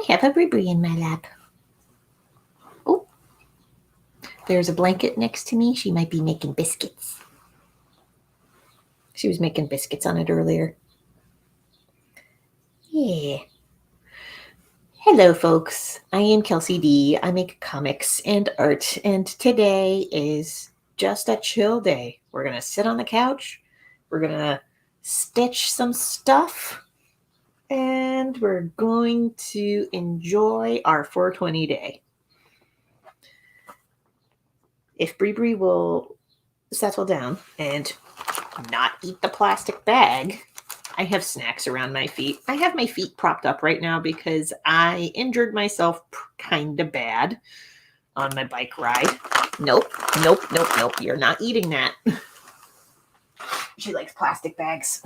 have a Brie in my lap. Oh, there's a blanket next to me. She might be making biscuits. She was making biscuits on it earlier. Yeah. Hello, folks. I am Kelsey D. I make comics and art, and today is just a chill day. We're going to sit on the couch. We're going to stitch some stuff, and we're going to enjoy our 420 day. If Brie will settle down and not eat the plastic bag, I have snacks around my feet. I have my feet propped up right now because I injured myself kind of bad on my bike ride. Nope. You're not eating that. She likes plastic bags.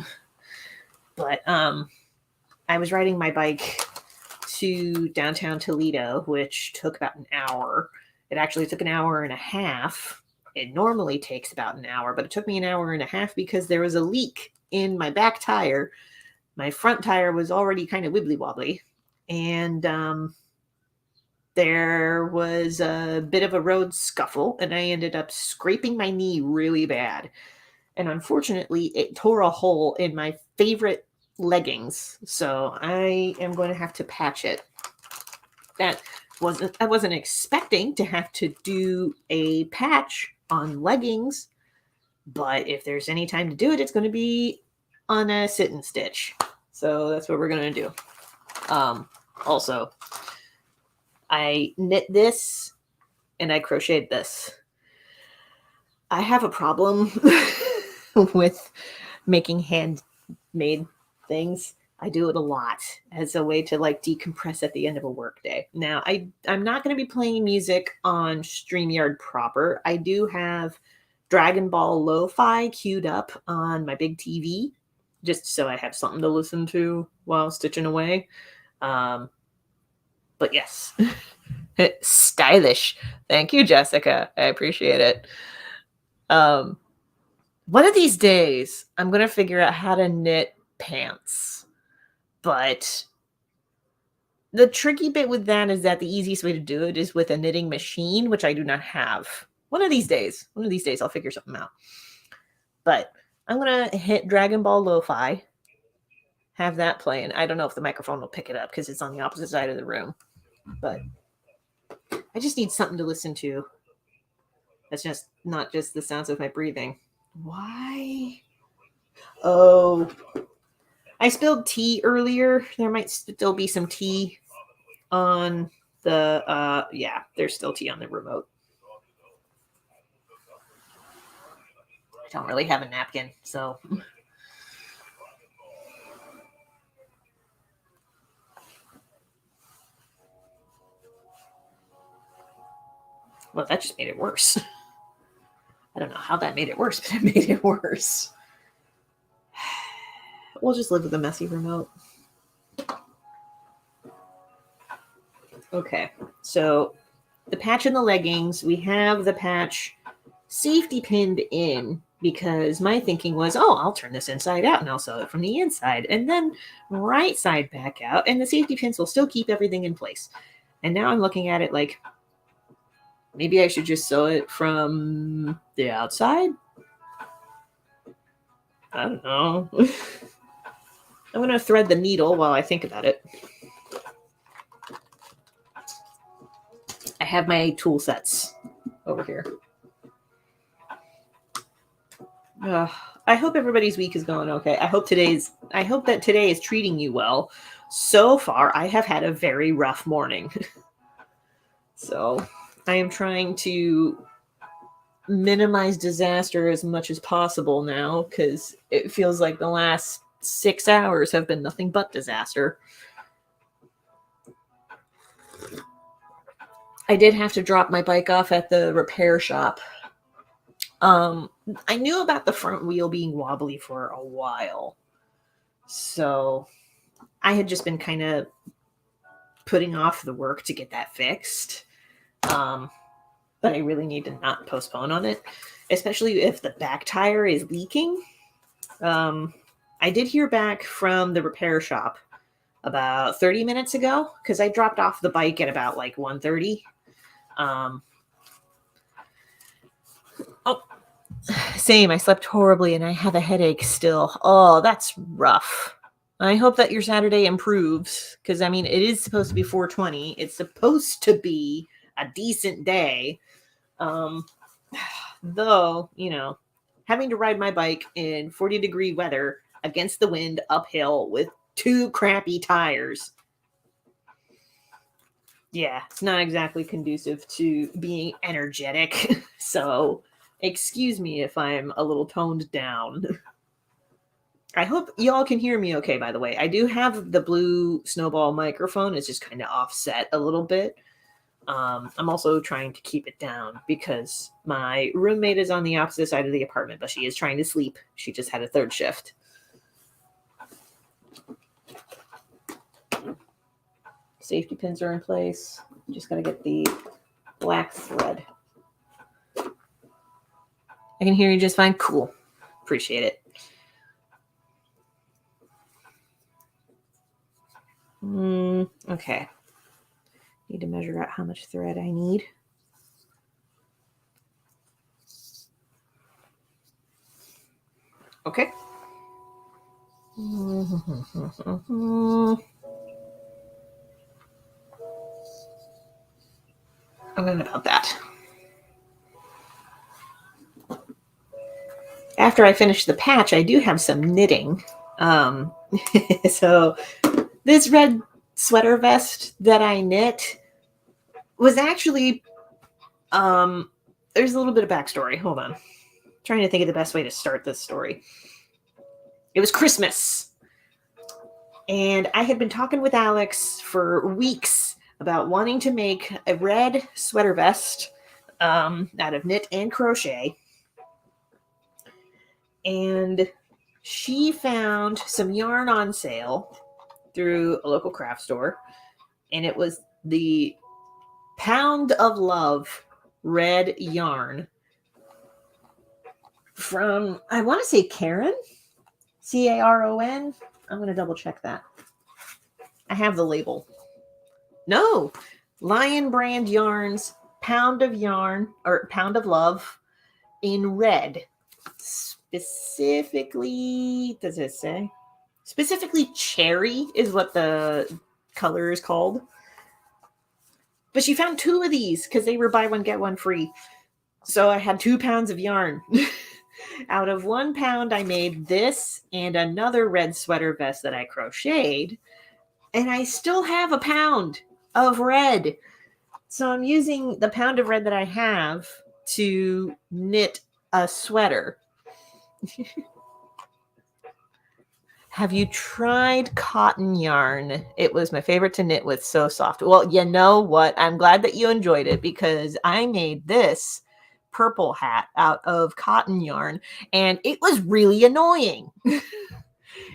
But I was riding my bike to downtown Toledo, which took about an hour. It actually took an hour and a half. It normally takes about an hour, but it took me an hour and a half because there was a leak in my back tire. My front tire was already kind of wibbly wobbly, and there was a bit of a road scuffle, and I ended up scraping my knee really bad. And unfortunately, it tore a hole in my favorite leggings, so I am going to have to patch it. I wasn't expecting to have to do a patch on leggings, but if there's any time to do it, it's going to be on a sit and stitch. So that's what we're going to do. Also, I knit this and I crocheted this. I have a problem with making handmade things. I do it a lot as a way to like decompress at the end of a work day. Now, I'm not going to be playing music on StreamYard proper. I do have Dragon Ball Lo-Fi queued up on my big TV, just so I have something to listen to while stitching away. But yes, stylish. Thank you, Jessica. I appreciate it. One of these days, I'm going to figure out how to knit pants. But the tricky bit with that is that the easiest way to do it is with a knitting machine, which I do not have. One of these days, I'll figure something out. But I'm going to hit Dragon Ball Lo-Fi, have that playing. I don't know if the microphone will pick it up because it's on the opposite side of the room. But I just need something to listen to. That's just not just the sounds of my breathing. Why? Oh, I spilled tea earlier. There might still be some tea on the, yeah, there's still tea on the remote. I don't really have a napkin, so. Well, that just made it worse. I don't know how that made it worse, but it made it worse. We'll just live with a messy remote. Okay, so the patch in the leggings, we have the patch safety pinned in because my thinking was, oh, I'll turn this inside out and I'll sew it from the inside and then right side back out, and the safety pins will still keep everything in place. And now I'm looking at it like, maybe I should just sew it from the outside? I don't know. I'm going to thread the needle while I think about it. I have my tool sets over here. I hope everybody's week is going okay. I hope that today is treating you well. So far, I have had a very rough morning. So I am trying to minimize disaster as much as possible now because it feels like the last 6 hours have been nothing but disaster. I did have to drop my bike off at the repair shop. I knew about the front wheel being wobbly for a while, so I had just been kind of putting off the work to get that fixed. But I really need to not postpone on it, especially if the back tire is leaking. I did hear back from the repair shop about 30 minutes ago because I dropped off the bike at about like 1:30. Oh, same. I slept horribly and I have a headache still. Oh, that's rough. I hope that your Saturday improves because, I mean, it is supposed to be 420. It's supposed to be a decent day. Though, you know, having to ride my bike in 40-degree weather against the wind uphill with 2 crappy tires. Yeah, it's not exactly conducive to being energetic. So excuse me if I'm a little toned down. I hope y'all can hear me okay, by the way. I do have the blue snowball microphone. It's just kind of offset a little bit. I'm also trying to keep it down because my roommate is on the opposite side of the apartment, but she is trying to sleep. She just had a 3rd shift. Safety pins are in place. Just got to get the black thread. I can hear you just fine. Cool. Appreciate it. Okay. Need to measure out how much thread I need. Okay. I'm going about that. After I finish the patch, I do have some knitting. So this red sweater vest that I knit was actually, there's a little bit of backstory. Hold on. I'm trying to think of the best way to start this story. It was Christmas. And I had been talking with Alex for weeks about wanting to make a red sweater vest out of knit and crochet. And she found some yarn on sale through a local craft store. And it was the Pound of Love red yarn from, I want to say Caron, Caron. I'm going to double check that. I have the label. No, Lion Brand Yarns, Pound of Yarn, or Pound of Love in red. Specifically, does it say? Specifically cherry is what the color is called. But she found 2 of these because they were buy one, get one free. So I had 2 pounds of yarn. Out of 1 pound, I made this and another red sweater vest that I crocheted. And I still have a pound of red. So I'm using the pound of red that I have to knit a sweater. Have you tried cotton yarn? It was my favorite to knit with, so soft. Well, you know what? I'm glad that you enjoyed it because I made this purple hat out of cotton yarn and it was really annoying.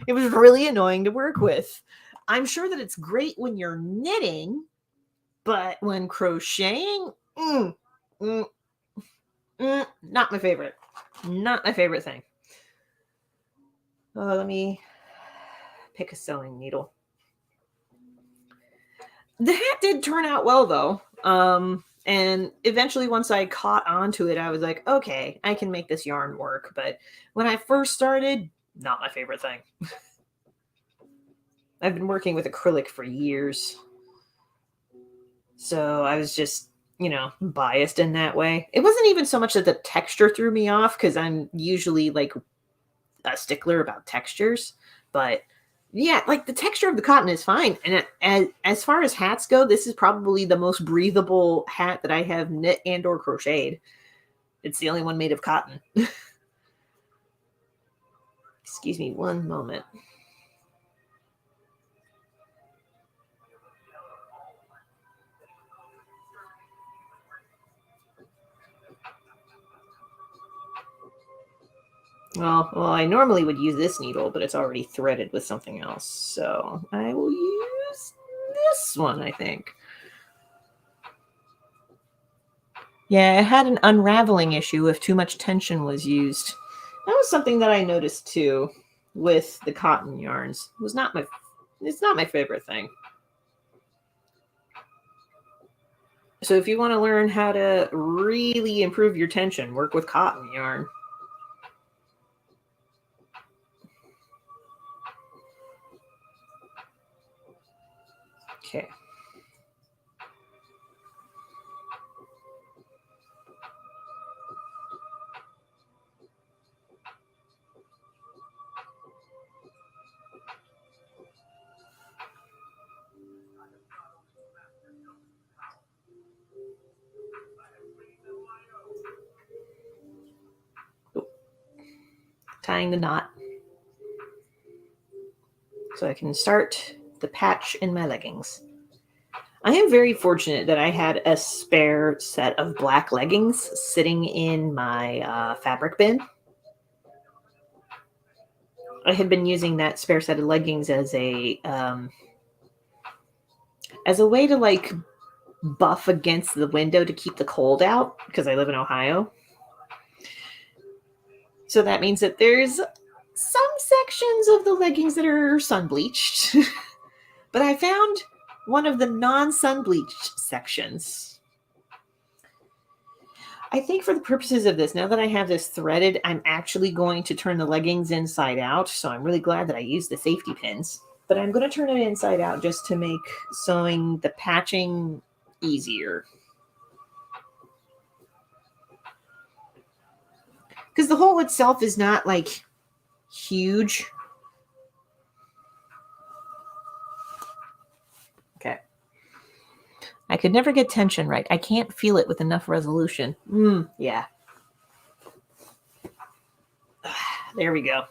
It was really annoying to work with. I'm sure that it's great when you're knitting, but when crocheting, not my favorite. Not my favorite thing. Oh, let me pick a sewing needle. The hat did turn out well, though. And eventually, once I caught onto it, I was like, okay, I can make this yarn work. But when I first started, not my favorite thing. I've been working with acrylic for years. So I was just, biased in that way. It wasn't even so much that the texture threw me off because I'm usually like a stickler about textures. But yeah, like the texture of the cotton is fine. And as far as hats go, this is probably the most breathable hat that I have knit and or crocheted. It's the only one made of cotton. Excuse me one moment. Well, I normally would use this needle, but it's already threaded with something else. So I will use this one, I think. Yeah, it had an unraveling issue if too much tension was used. That was something that I noticed too with the cotton yarns. It was not my It's not my favorite thing. So if you want to learn how to really improve your tension, work with cotton yarn. Okay. Tying the knot so I can start the patch in my leggings. I am very fortunate that I had a spare set of black leggings sitting in my fabric bin. I had been using that spare set of leggings as a way to like buff against the window to keep the cold out because I live in Ohio. So that means that there's some sections of the leggings that are sun bleached, but I found one of the non-sun bleached sections. I think for the purposes of this, now that I have this threaded, I'm actually going to turn the leggings inside out. So I'm really glad that I used the safety pins, but I'm going to turn it inside out just to make sewing the patching easier. Because the hole itself is not like huge. Okay. I could never get tension right. I can't feel it with enough resolution. Yeah. There we go.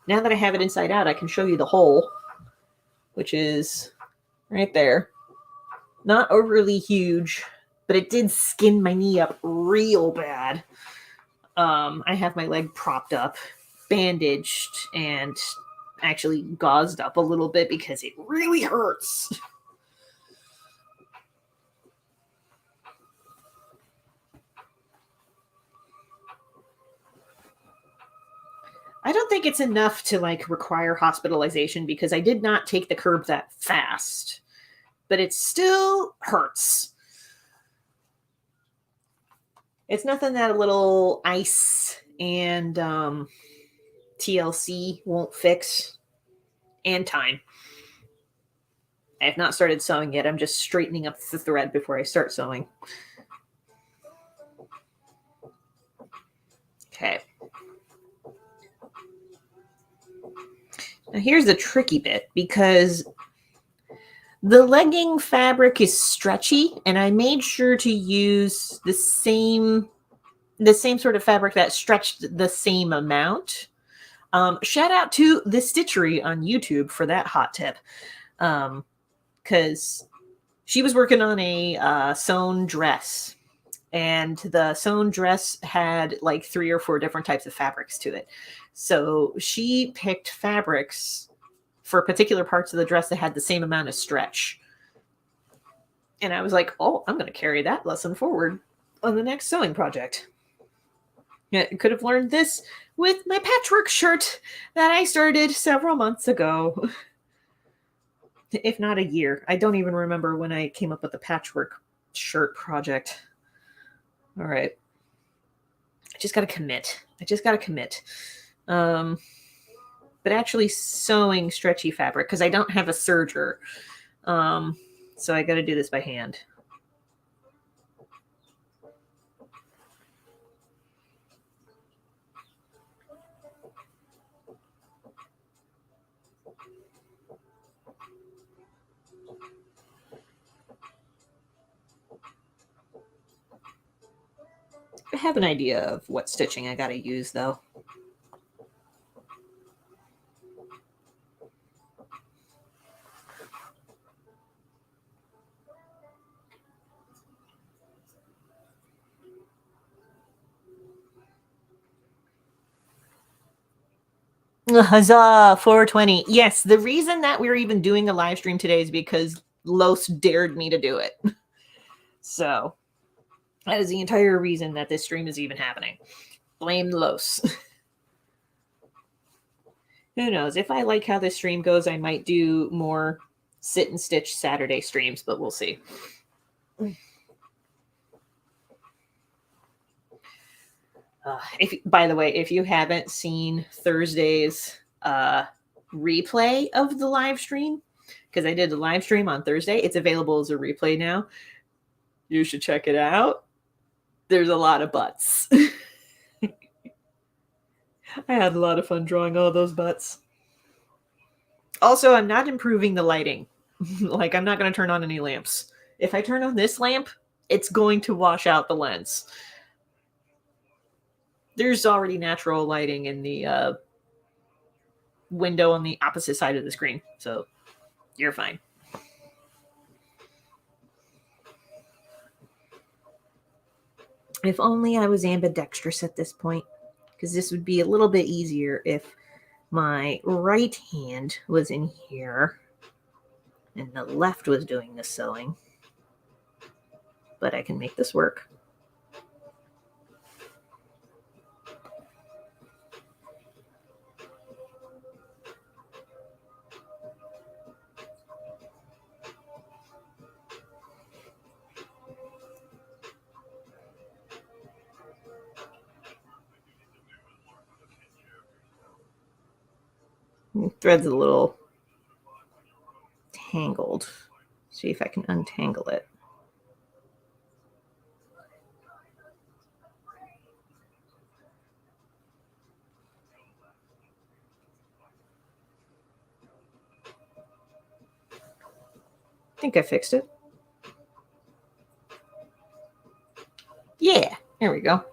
Now that I have it inside out, I can show you the hole, which is right there. Not overly huge, but it did skin my knee up real bad. I have my leg propped up, bandaged, and actually gauzed up a little bit because it really hurts. I don't think it's enough to like require hospitalization because I did not take the curb that fast, but it still hurts. It's nothing that a little ice and TLC won't fix, and time. I have not started sewing yet. I'm just straightening up the thread before I start sewing. Okay. Now here's the tricky bit because the legging fabric is stretchy, and I made sure to use the same sort of fabric that stretched the same amount. Shout out to the Stitchery on YouTube for that hot tip, because she was working on a sewn dress, and the sewn dress had like 3 or 4 different types of fabrics to it. So she picked fabrics for particular parts of the dress that had the same amount of stretch. And I was like, oh, I'm going to carry that lesson forward on the next sewing project. Yeah, I could have learned this with my patchwork shirt that I started several months ago. If not a year. I don't even remember when I came up with the patchwork shirt project. All right. I just got to commit. But actually sewing stretchy fabric, because I don't have a serger. So I got to do this by hand. I have an idea of what stitching I got to use, though. Huzzah, 420. Yes, the reason that we're even doing a live stream today is because Los dared me to do it. So that is the entire reason that this stream is even happening. Blame Los. Who knows? If I like how this stream goes, I might do more sit and stitch Saturday streams, but we'll see. By the way, if you haven't seen Thursday's replay of the live stream, because I did a live stream on Thursday, it's available as a replay now. You should check it out. There's a lot of butts. I had a lot of fun drawing all those butts. Also, I'm not improving the lighting. Like, I'm not going to turn on any lamps. If I turn on this lamp, it's going to wash out the lens. There's already natural lighting in the window on the opposite side of the screen, so you're fine. If only I was ambidextrous at this point, because this would be a little bit easier if my right hand was in here and the left was doing the sewing. But I can make this work. Thread's a little tangled. See if I can untangle it. I think I fixed it. Yeah, there we go.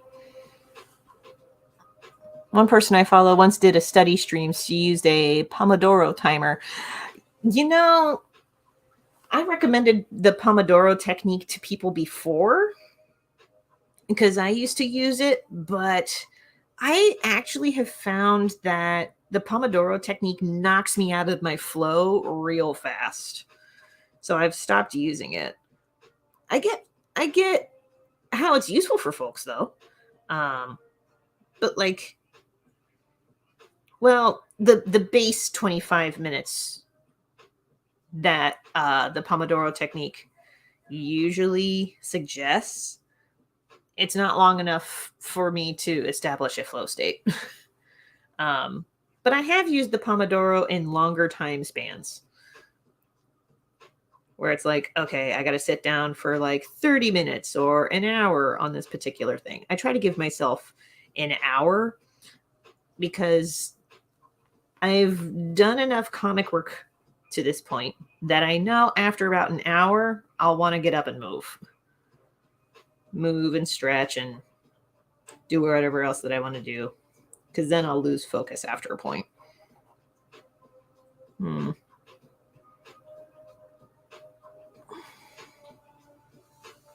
One person I follow once did a study stream. She used a Pomodoro timer. You know, I recommended the Pomodoro technique to people before because I used to use it, but I actually have found that the Pomodoro technique knocks me out of my flow real fast. So I've stopped using it. I get how it's useful for folks though. But like, well, the base 25 minutes that the Pomodoro technique usually suggests, it's not long enough for me to establish a flow state. But I have used the Pomodoro in longer time spans where it's like, okay, I got to sit down for like 30 minutes or an hour on this particular thing. I try to give myself an hour because I've done enough comic work to this point that I know after about an hour, I'll want to get up and move and stretch and do whatever else that I want to do, because then I'll lose focus after a point.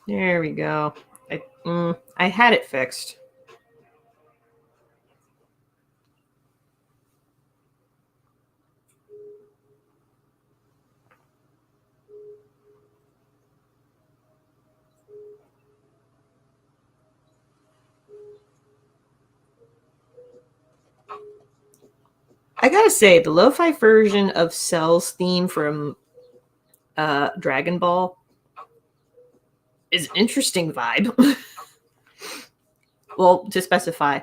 There we go. I had it fixed. I gotta say, the lo-fi version of Cell's theme from Dragon Ball is an interesting vibe. Well, to specify,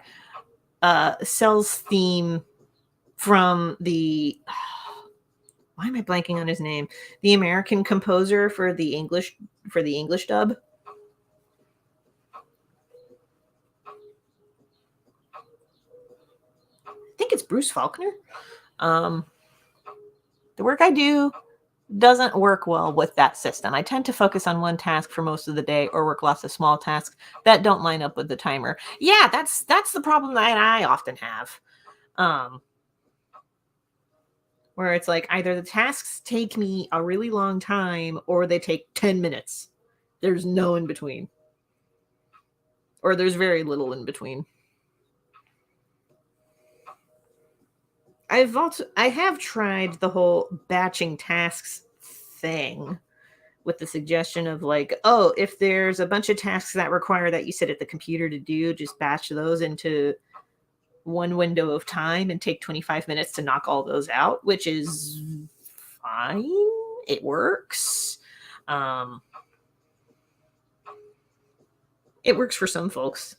Cell's theme from the why am I blanking on his name? The American composer for the English dub. I think it's Bruce Faulkner. The work I do doesn't work well with that system. I tend to focus on one task for most of the day or work lots of small tasks that don't line up with the timer. Yeah, that's the problem that I often have. Where it's like either the tasks take me a really long time or they take 10 minutes. There's no in between. Or there's very little in between. I have tried the whole batching tasks thing with the suggestion of like, oh, if there's a bunch of tasks that require that you sit at the computer to do, just batch those into one window of time and take 25 minutes to knock all those out, which is fine. It works. It works for some folks.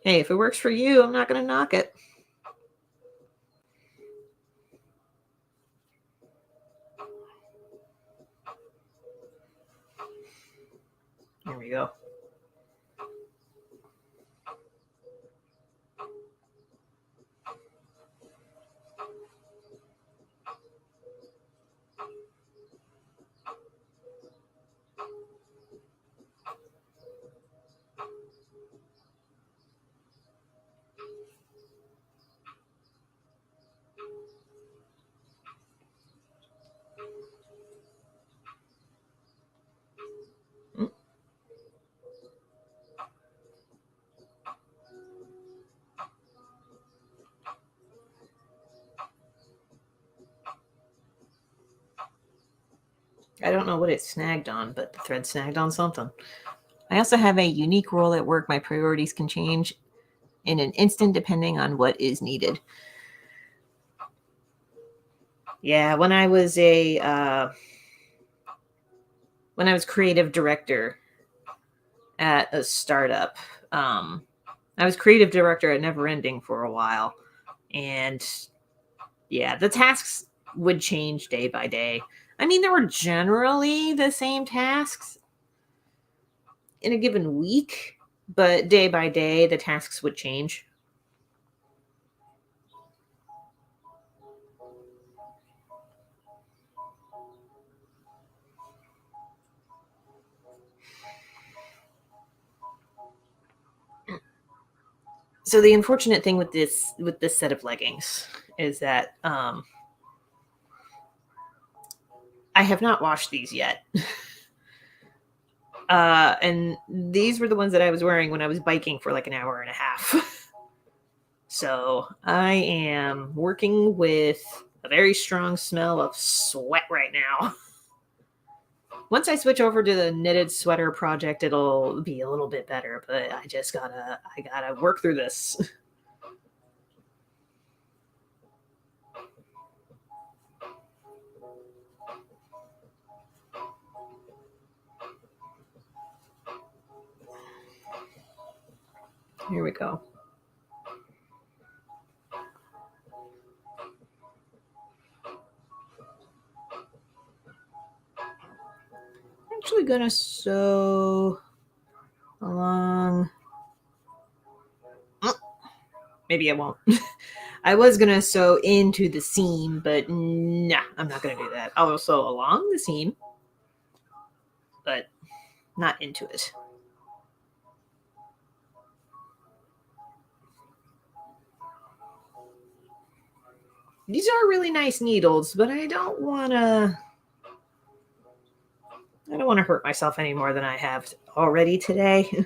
Hey, if it works for you, I'm not going to knock it. There we go. I don't know what it snagged on, but the thread snagged on something. I also have a unique role at work. My priorities can change in an instant depending on what is needed. Yeah, when I was creative director at a startup, I was creative director at Neverending for a while, and yeah, the tasks would change day by day. I mean, there were generally the same tasks in a given week, but day by day, the tasks would change. So the unfortunate thing with this set of leggings is that I have not washed these yet. And these were the ones that I was wearing when I was biking for like an hour and a half. So I am working with a very strong smell of sweat right now. Once I switch over to the knitted sweater project, it'll be a little bit better, but I gotta work through this. Here we go. I'm actually gonna sew along. Maybe I won't. I was gonna sew into the seam, but nah, I'm not gonna do that. I'll sew along the seam, but not into it. These are really nice needles, but I don't want to hurt myself any more than I have already today.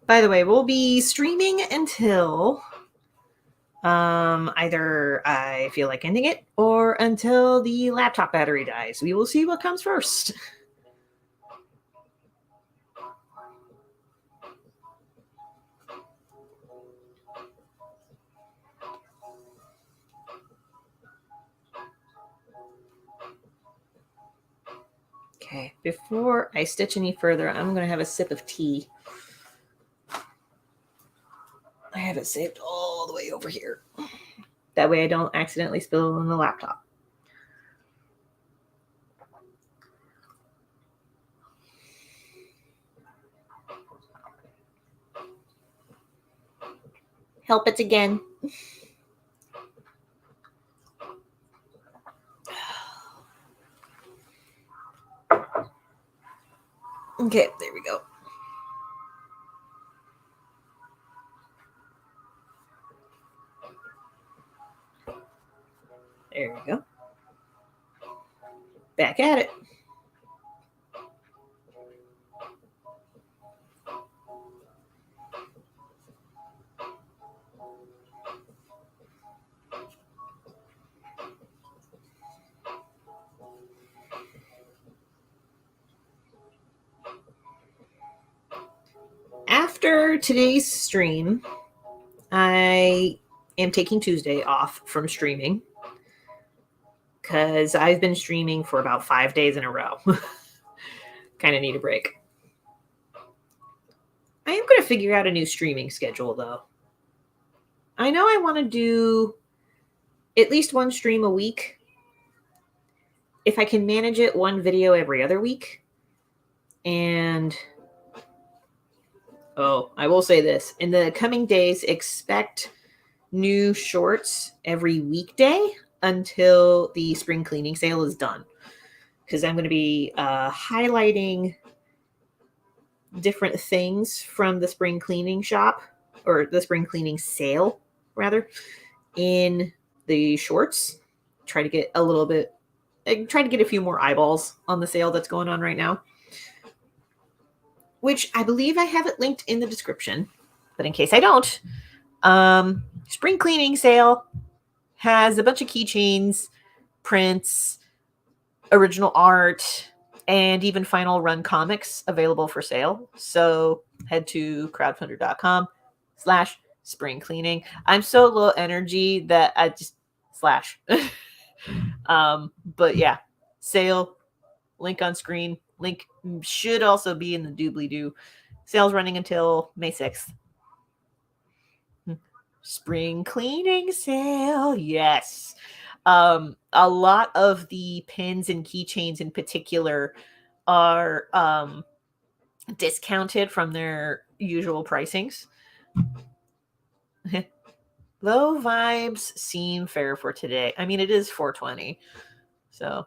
By the way, we'll be streaming until either I feel like ending it or until the laptop battery dies. We will see what comes first. Okay, before I stitch any further, I'm going to have a sip of tea. I have it saved all the way over here. That way I don't accidentally spill on the laptop. Help it again. Okay, there we go. There we go. Back at it. after today's stream, I am taking Tuesday off from streaming because I've been streaming for about 5 days in a row. Kind of need a break. I am going to figure out a new streaming schedule, though. I know I want to do at least one stream a week. If I can manage it, one video every other week. And, I will say this. In the coming days, expect new shorts every weekday until the spring cleaning sale is done. Because I'm going to be highlighting different things from the spring cleaning shop, or the spring cleaning sale, rather, in the shorts. Try to get a few more eyeballs on the sale that's going on right now, which I believe I have it linked in the description. But in case I don't, spring cleaning sale has a bunch of keychains, prints, original art, and even final run comics available for sale. So head to crowdfunder.com/spring cleaning. I'm so low energy that I just slash. But yeah, sale, link on screen. Link should also be in the doobly-doo. Sale's running until May 6th. Spring cleaning sale. Yes. A lot of the pins and keychains in particular are discounted from their usual pricings. Low vibes seem fair for today. I mean, it is 420. So,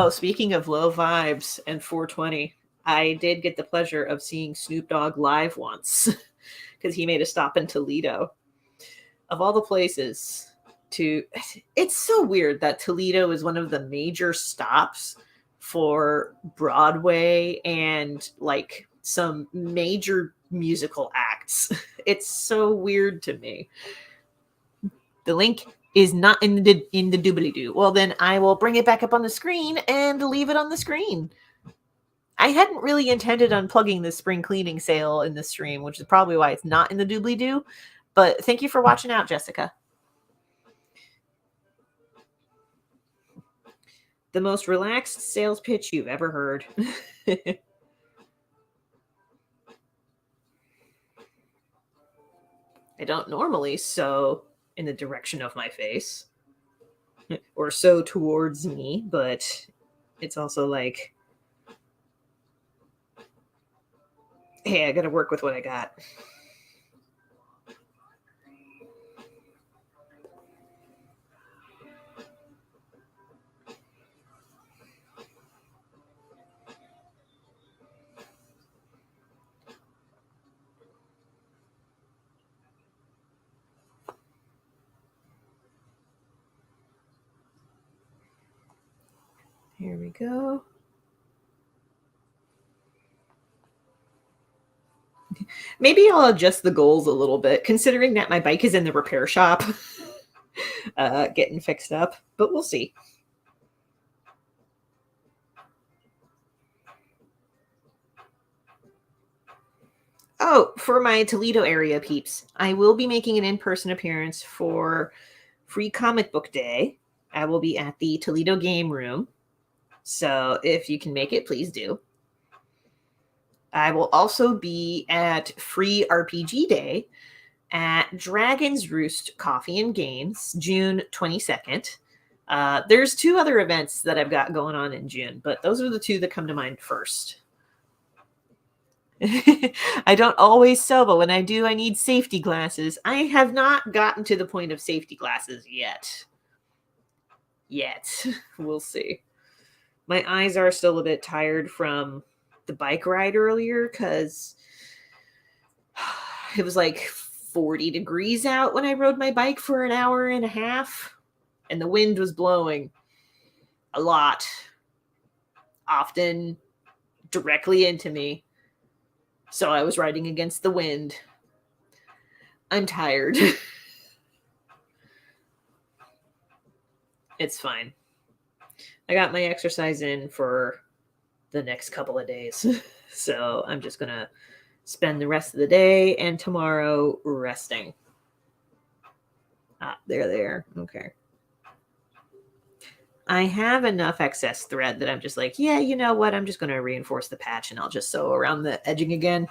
speaking of low vibes and 420, I did get the pleasure of seeing Snoop Dogg live once because he made a stop in Toledo. Of all the places it's so weird that Toledo is one of the major stops for Broadway and like some major musical acts. It's so weird to me. The link is not in the doobly-doo. Well, then I will bring it back up on the screen and leave it on the screen. I hadn't really intended on plugging the spring cleaning sale in the stream, which is probably why it's not in the doobly-doo. But thank you for watching out, Jessica. The most relaxed sales pitch you've ever heard. I don't normally sew in the direction of my face or sew towards me, but it's also like, hey, I got to work with what I got. Here we go. Maybe I'll adjust the goals a little bit, considering that my bike is in the repair shop getting fixed up, but we'll see. Oh, for my Toledo area peeps, I will be making an in-person appearance for Free Comic Book Day. I will be at the Toledo Game Room. So if you can make it, please do. I will also be at Free RPG Day at Dragon's Roost Coffee and Games, June 22nd. There's 2 other events that I've got going on in June, but those are the 2 that come to mind first. I don't always sew, but when I do, I need safety glasses. I have not gotten to the point of safety glasses yet. We'll see. My eyes are still a bit tired from the bike ride earlier because it was like 40 degrees out when I rode my bike for an hour and a half, and the wind was blowing a lot, often directly into me. So I was riding against the wind. I'm tired. It's fine. I got my exercise in for the next couple of days. So I'm just going to spend the rest of the day and tomorrow resting. Ah, there. Okay. I have enough excess thread that I'm just like, yeah, you know what? I'm just going to reinforce the patch and I'll just sew around the edging again.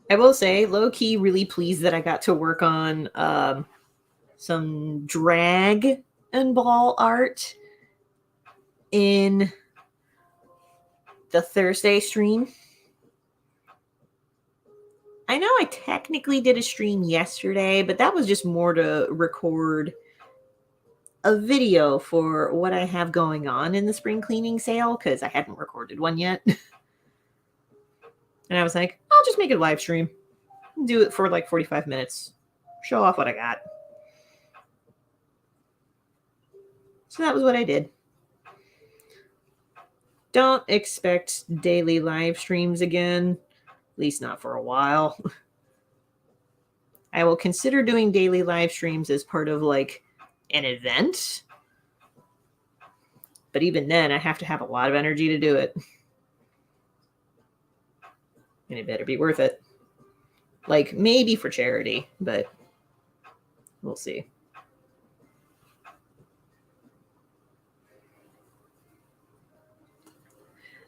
I will say, low-key, really pleased that I got to work on some drag and ball art in the Thursday stream. I know I technically did a stream yesterday, but that was just more to record a video for what I have going on in the spring cleaning sale because I hadn't recorded one yet. And I was like, I'll just make a live stream. Do it for like 45 minutes. Show off what I got. So that was what I did. Don't expect daily live streams again. At least not for a while. I will consider doing daily live streams as part of like an event. But even then, I have to have a lot of energy to do it. And it better be worth it. Like, maybe for charity, but we'll see.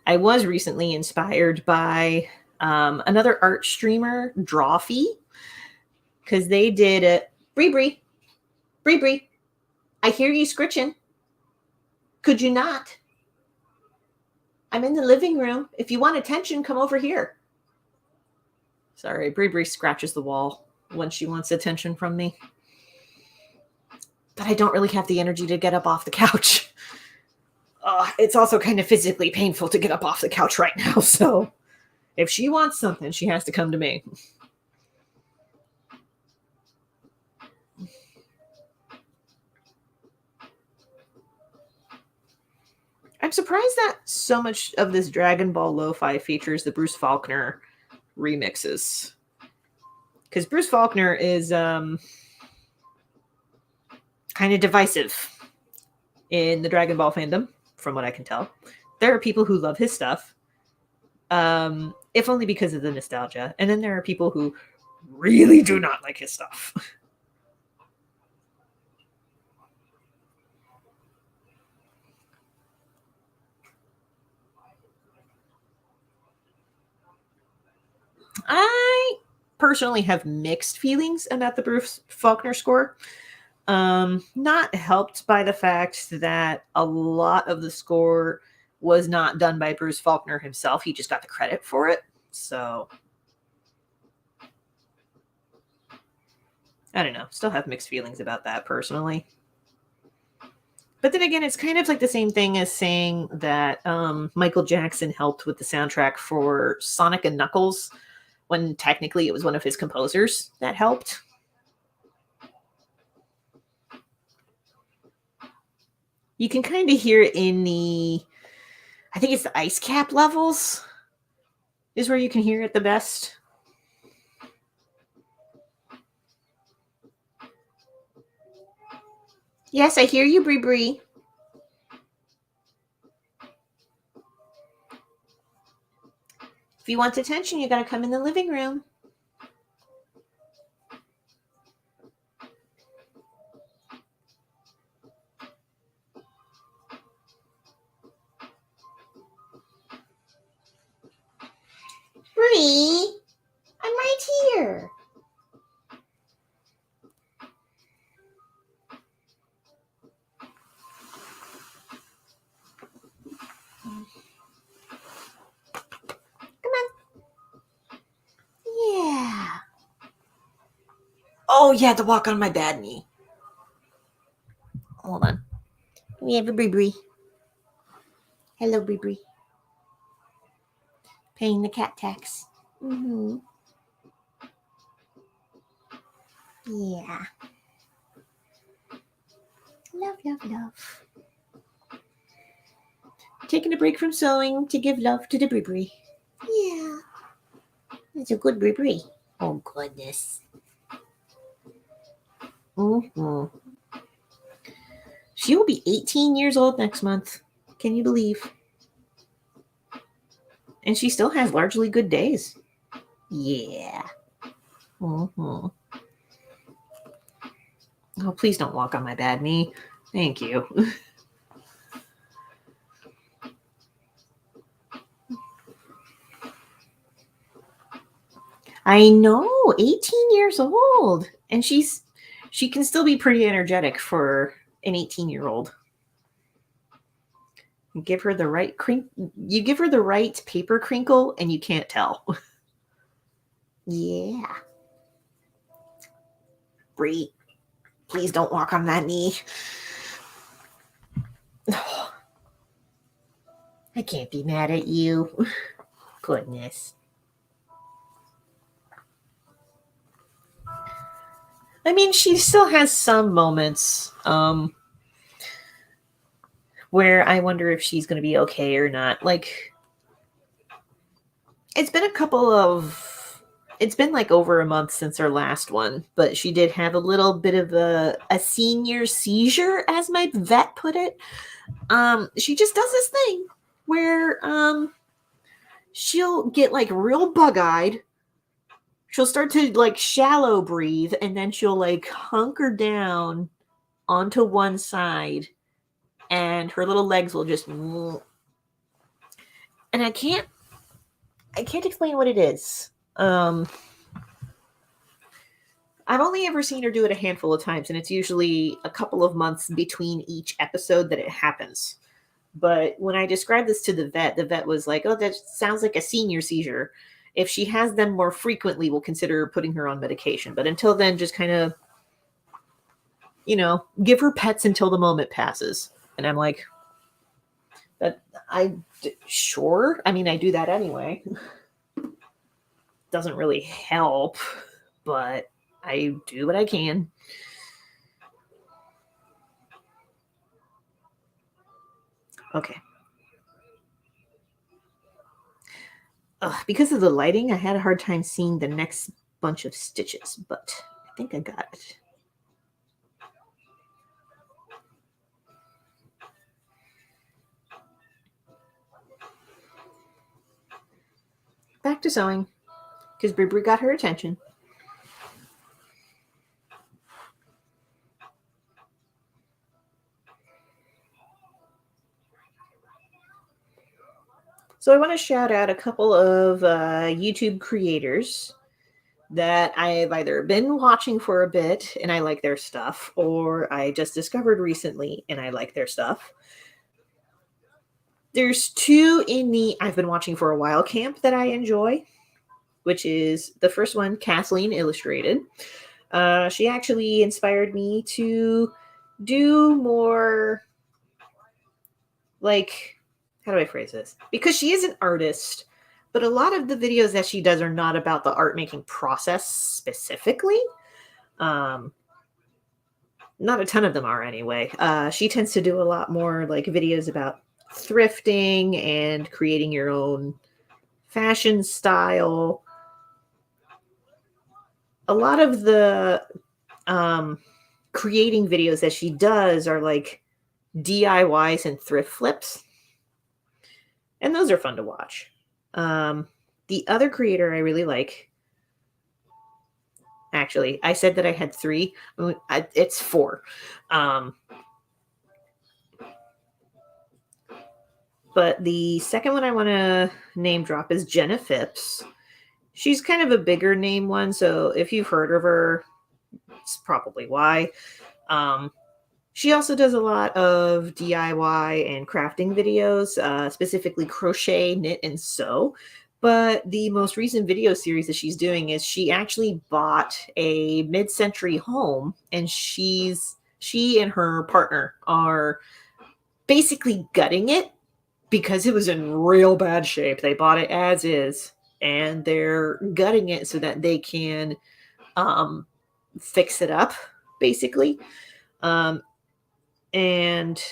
I was recently inspired by another art streamer, Drawfee, because they did a Bree, I hear you scritching. Could you not? I'm in the living room. If you want attention, come over here. Sorry, Bree scratches the wall when she wants attention from me. But I don't really have the energy to get up off the couch. It's also kind of physically painful to get up off the couch right now. So if she wants something, she has to come to me. I'm surprised that so much of this Dragon Ball Lo-Fi features the Bruce Faulkner remixes. Because Bruce Faulkner is kind of divisive in the Dragon Ball fandom, from what I can tell. There are people who love his stuff, if only because of the nostalgia. And then there are people who really do not like his stuff. I personally have mixed feelings about the Bruce Faulkner score. Not helped by the fact that a lot of the score was not done by Bruce Faulkner himself. He just got the credit for it. So I don't know. Still have mixed feelings about that personally. But then again, it's kind of like the same thing as saying that Michael Jackson helped with the soundtrack for Sonic and Knuckles when technically it was one of his composers that helped. You can kind of hear it in the, I think it's the ice cap levels is where you can hear it the best. Yes, I hear you, Bree. If you want attention, you gotta come in the living room. Bree, I'm right here. Come on. Yeah. Oh, you had to walk on my bad knee. Hold on. We have a Bree. Hello, Bree. Paying the cat tax. Mm-hmm. Yeah. Love. Taking a break from sewing to give love to the Bree. Yeah. It's a good Bree. Oh, goodness. Mm-hmm. She will be 18 years old next month. Can you believe? And she still has largely good days. Yeah. Mm-hmm. Oh, please don't walk on my bad knee. Thank you. I know, 18 years old. And she can still be pretty energetic for an 18-year-old. You give her the right you give her the right paper crinkle and you can't tell. Yeah. Bree, please don't walk on that knee. I can't be mad at you. Goodness. I mean, she still has some moments where I wonder if she's going to be okay or not. Like, it's been like over a month since her last one, but she did have a little bit of a senior seizure, as my vet put it. She just does this thing where she'll get like real bug-eyed. She'll start to like shallow breathe, and then she'll like hunker down onto one side, and her little legs will just, and I can't explain what it is. I've only ever seen her do it a handful of times, and it's usually a couple of months between each episode that it happens. But when I described this to the vet was like, oh, that sounds like a senior seizure. If she has them more frequently, we'll consider putting her on medication. But until then, just kind of, give her pets until the moment passes. And I'm like, sure. I mean, I do that anyway. Doesn't really help, but I do what I can. Okay. Because of the lighting, I had a hard time seeing the next bunch of stitches, but I think I got it. Back to sewing, because Brie got her attention. So I want to shout out a couple of YouTube creators that I've either been watching for a bit and I like their stuff, or I just discovered recently and I like their stuff. There's two in the I've been watching for a while camp that I enjoy, which is the first one, Kathleen Illustrated. She actually inspired me to do more, like, how do I phrase this? Because she is an artist, but a lot of the videos that she does are not about the art making process specifically. Not a ton of them are anyway. She tends to do a lot more like videos about thrifting and creating your own fashion style. A lot of the creating videos that she does are like DIYs and thrift flips. And those are fun to watch. The other creator I really like, actually, I said that I had three. It's four. But the second one I want to name drop is Jenna Phipps. She's kind of a bigger name one, so if you've heard of her, it's probably why. She also does a lot of DIY and crafting videos, specifically crochet, knit, and sew. But the most recent video series that she's doing is she actually bought a mid-century home, and she and her partner are basically gutting it because it was in real bad shape. They bought it as is, and they're gutting it so that they can fix it up, basically. And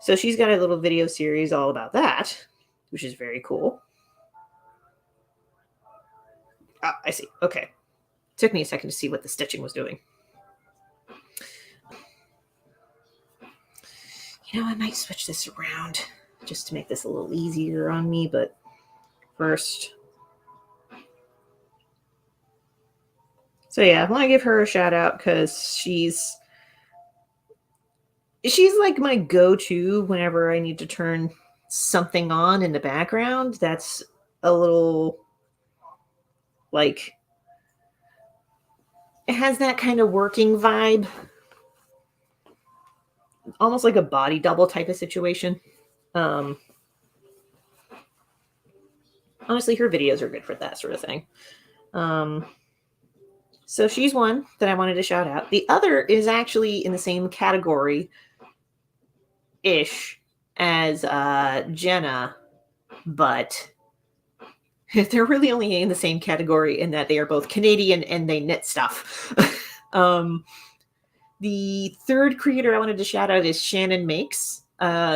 So she's got a little video series all about that, which is very cool. Ah, I see. Okay. Took me a second to see what the stitching was doing. You know, I might switch this around just to make this a little easier on me, but first. So yeah, I want to give her a shout out because she's like my go-to whenever I need to turn something on in the background that's a little like it has that kind of working vibe, almost like a body double type of situation. Honestly, her videos are good for that sort of thing. So she's one that I wanted to shout out. The other is actually in the same category ish as Jenna, but they're really only in the same category in that they are both Canadian and they knit stuff. The third creator I wanted to shout out is Shannon Makes.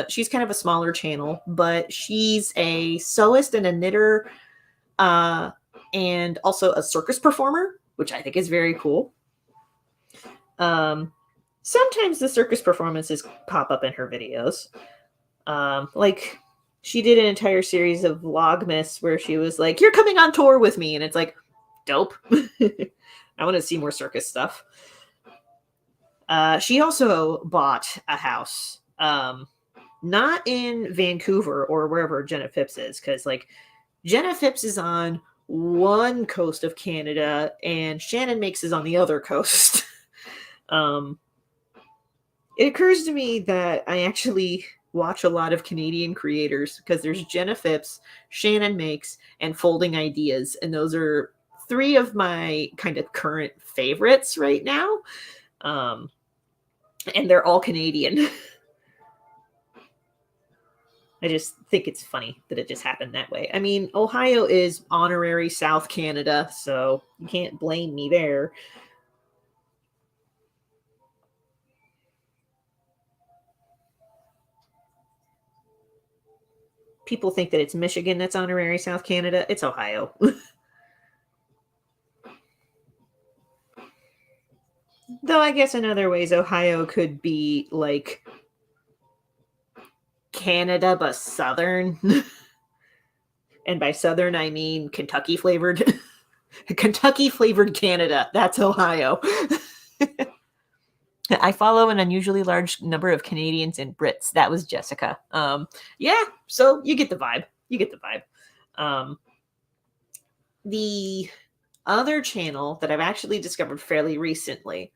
She's kind of a smaller channel, but she's a sewist and a knitter, and also a circus performer, which I think is very cool. Sometimes the circus performances pop up in her videos. Like she did an entire series of Vlogmas where she was like, "You're coming on tour with me," and it's like, dope. I want to see more circus stuff. She also bought a house, not in Vancouver or wherever Jenna Phipps is, because like Jenna Phipps is on one coast of Canada and Shannon Makes is on the other coast. It occurs to me that I actually watch a lot of Canadian creators because there's Jenna Phipps, Shannon Makes, and Folding Ideas, and those are three of my kind of current favorites right now. And they're all Canadian. I just think it's funny that it just happened that way. I mean, Ohio is honorary South Canada, so you can't blame me there. People think that it's Michigan that's honorary South Canada. It's Ohio. Though I guess in other ways, Ohio could be like Canada, but Southern. And by Southern, I mean Kentucky flavored. Kentucky flavored Canada. That's Ohio. I follow an unusually large number of Canadians and Brits. That was Jessica. Yeah, so you get the vibe. You get the vibe. The other channel that I've actually discovered fairly recently,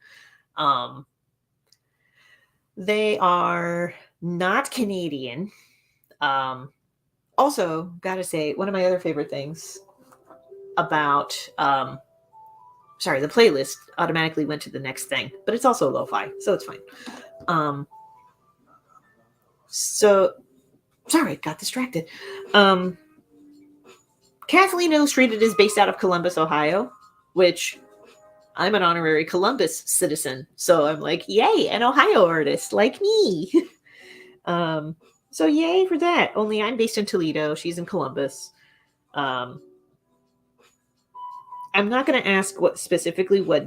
they are not Canadian. Also, gotta say, one of my other favorite things about sorry, the playlist automatically went to the next thing, but it's also lo-fi, so it's fine. So sorry, got distracted. Kathleen Illustrated is based out of Columbus, Ohio, which I'm an honorary Columbus citizen, so I'm like, yay, an Ohio artist like me. So yay for that. Only I'm based in Toledo. She's in Columbus. I'm not going to ask what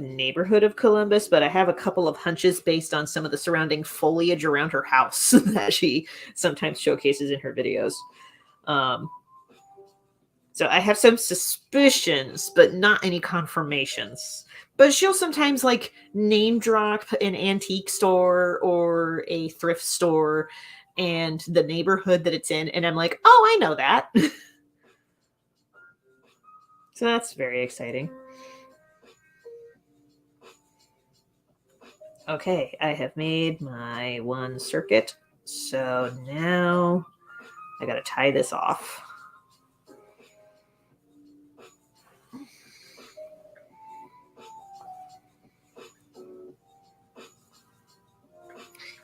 neighborhood of Columbus, but I have a couple of hunches based on some of the surrounding foliage around her house that she sometimes showcases in her videos. So I have some suspicions, but not any confirmations. But she'll sometimes like name drop an antique store or a thrift store and the neighborhood that it's in. And I'm like, oh, I know that. So that's very exciting. Okay, I have made my one circuit. So now I got to tie this off.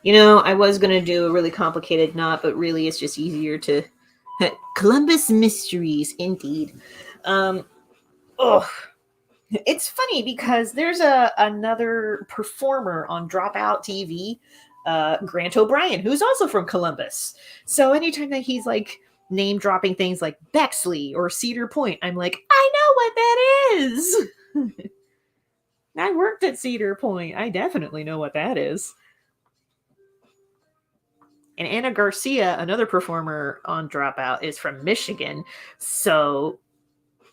You know, I was going to do a really complicated knot, but really it's just easier to... Columbus Mysteries, indeed. It's funny because there's another performer on Dropout TV. Grant O'Brien, who's also from Columbus. So anytime that he's like name dropping things like Bexley or Cedar Point, I'm like, I know what that is. I worked at Cedar Point. I definitely know what that is. And Anna Garcia, another performer on Dropout, is from Michigan. So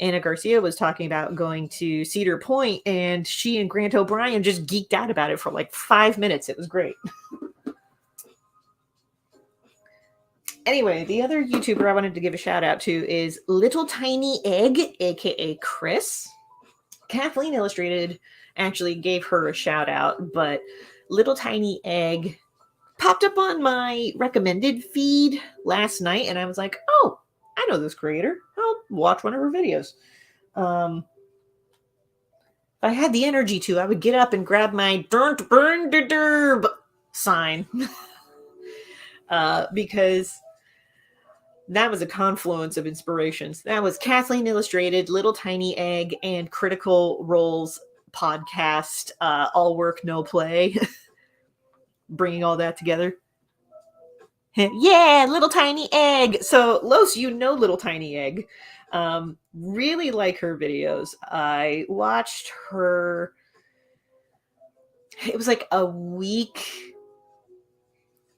Anna Garcia was talking about going to Cedar Point, and she and Grant O'Brien just geeked out about it for like 5 minutes. It was great. Anyway, the other YouTuber I wanted to give a shout out to is Little Tiny Egg, aka Chris. Kathleen Illustrated actually gave her a shout out, but Little Tiny Egg popped up on my recommended feed last night, and I was like, oh, I know this creator. I'll watch one of her videos. If I had the energy to, I would get up and grab my "Don't Burn the Derb" sign. Because that was a confluence of inspirations. That was Kathleen Illustrated, Little Tiny Egg, and Critical Role's podcast, All Work, No Play. Bringing all that together. Yeah, Little Tiny Egg. So, Los, you know Little Tiny Egg. Really like her videos. I watched her. It was like a week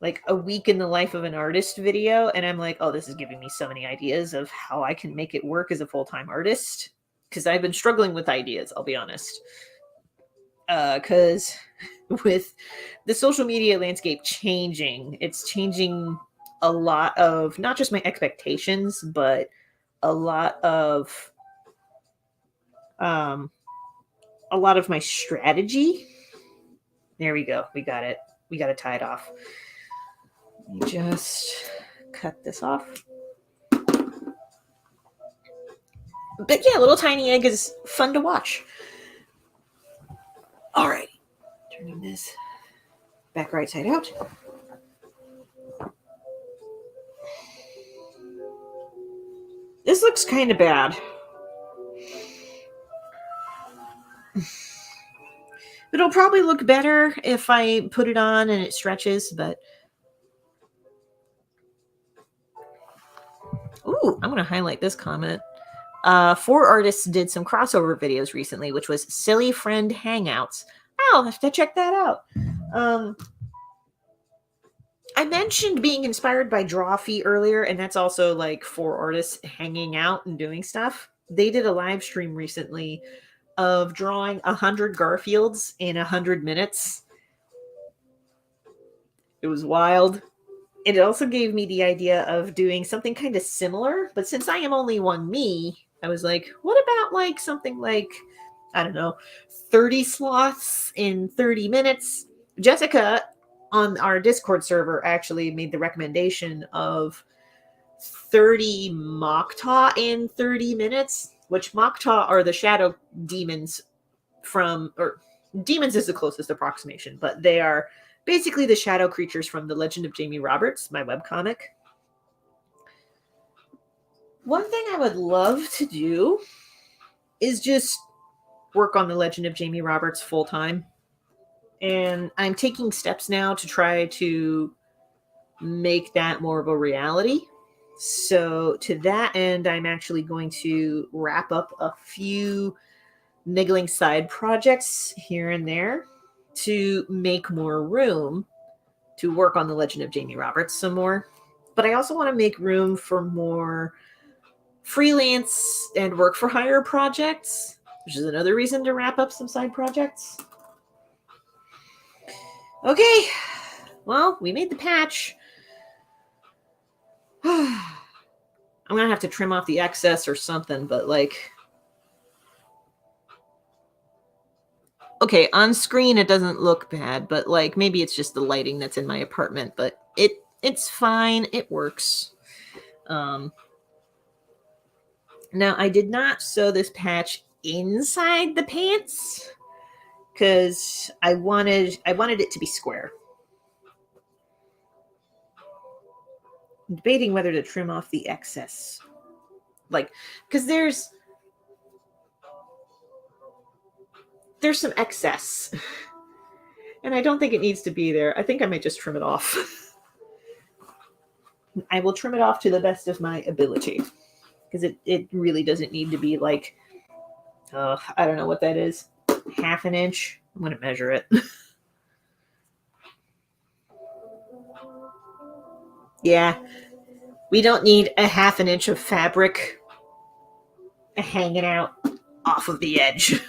in the life of an artist video, and I'm like, oh, this is giving me so many ideas of how I can make it work as a full-time artist, because I've been struggling with ideas, I'll be honest. Because with the social media landscape changing, it's changing a lot of not just my expectations, but a lot of my strategy. There we go. We got it. We got to tie it off. Let me just cut this off. But yeah, Little Tiny Egg is fun to watch. All right. Turning this back right side out. This looks kind of bad. It'll probably look better if I put it on and it stretches, but... Ooh, I'm going to highlight this comment. 4 artists did some crossover videos recently, which was Silly Friend Hangouts. I'll have to check that out. I mentioned being inspired by Drawfee earlier, and that's also like 4 artists hanging out and doing stuff. They did a live stream recently of drawing 100 Garfields in 100 minutes. It was wild. And it also gave me the idea of doing something kind of similar, but since I am only one me, I was like, what about like something like, I don't know, 30 sloths in 30 minutes? Jessica on our Discord server actually made the recommendation of 30 Mokta in 30 minutes, which Mokta are the shadow demons from, or demons is the closest approximation, but they are basically the shadow creatures from The Legend of Jamie Roberts, my webcomic. One thing I would love to do is just work on The Legend of Jamie Roberts full time. And I'm taking steps now to try to make that more of a reality. So to that end, I'm actually going to wrap up a few niggling side projects here and there to make more room to work on The Legend of Jamie Roberts some more. But I also want to make room for more freelance and work for hire projects, which is another reason to wrap up some side projects. Okay, well, we made the patch. I'm going to have to trim off the excess or something, but like... Okay, on screen it doesn't look bad, but like maybe it's just the lighting that's in my apartment, but it's fine. It works. Now I did not sew this patch inside the pants because I wanted it to be square. I'm debating whether to trim off the excess. Like, because there's some excess. And I don't think it needs to be there. I think I might just trim it off. I will trim it off to the best of my ability. Because it really doesn't need to be like, I don't know what that is. Half an inch. I'm going to measure it. Yeah. We don't need a half an inch of fabric hanging out off of the edge.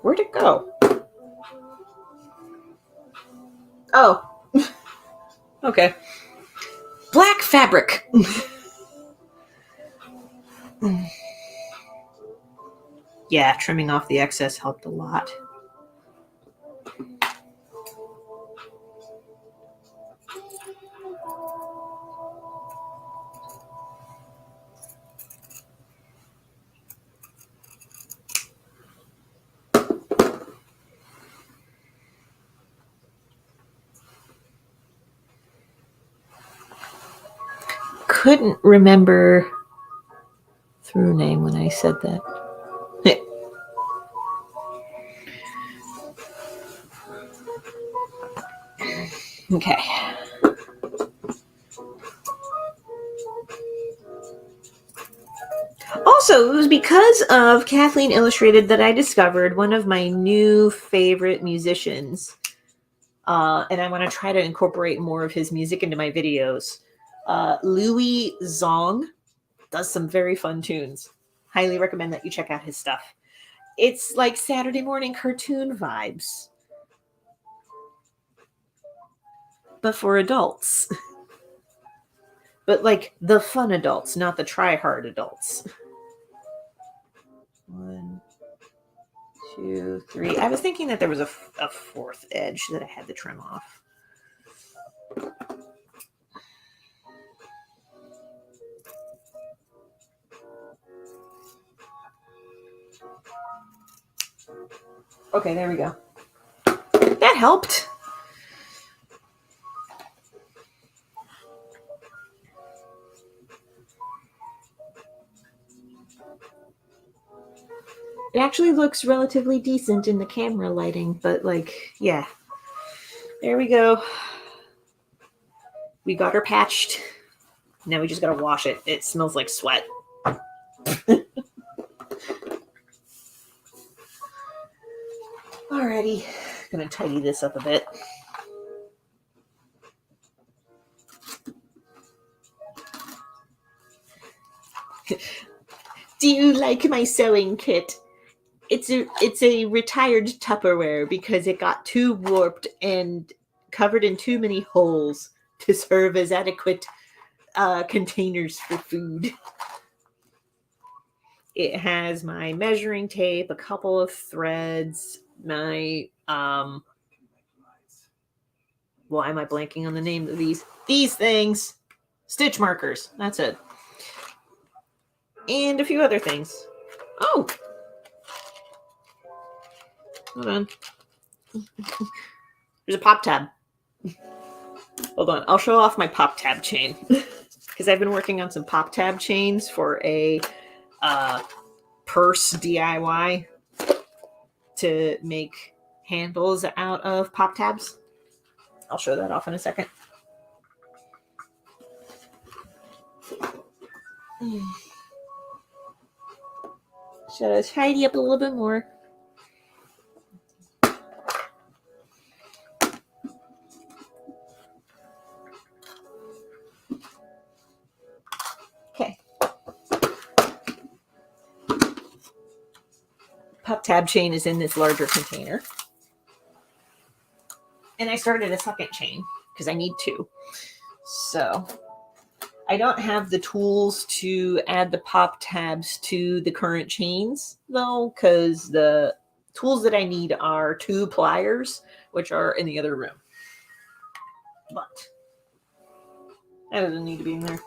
Where'd it go? Oh. Okay. Black fabric. Yeah, trimming off the excess helped a lot. Couldn't remember through name when I said that. Okay. Also, it was because of Kathleen Illustrated that I discovered one of my new favorite musicians. And I want to try to incorporate more of his music into my videos. Louis Zong does some very fun tunes. Highly recommend that you check out his stuff. It's like Saturday morning cartoon vibes, but for adults. But like the fun adults, not the try-hard adults. 1, 2, 3. I was thinking that there was a fourth edge that I had to trim off. Okay, there we go. That helped. It actually looks relatively decent in the camera lighting, but like, yeah. There we go. We got her patched. Now we just gotta wash it. It smells like sweat. Alrighty. Gonna tidy this up a bit. Do you like my sewing kit? It's a retired Tupperware because it got too warped and covered in too many holes to serve as adequate containers for food. It has my measuring tape, a couple of threads, my why am I blanking on the name of these things? Stitch markers. That's it. And a few other things. Oh. Hold on. There's a pop tab. Hold on. I'll show off my pop tab chain. Because I've been working on some pop tab chains for a purse DIY to make handles out of pop tabs. I'll show that off in a second. Should I tidy up a little bit more? Okay. Pop tab chain is in this larger container. And I started a second chain because I need 2. So I don't have the tools to add the pop tabs to the current chains, though, because the tools that I need are 2 pliers, which are in the other room. But that doesn't need to be in there.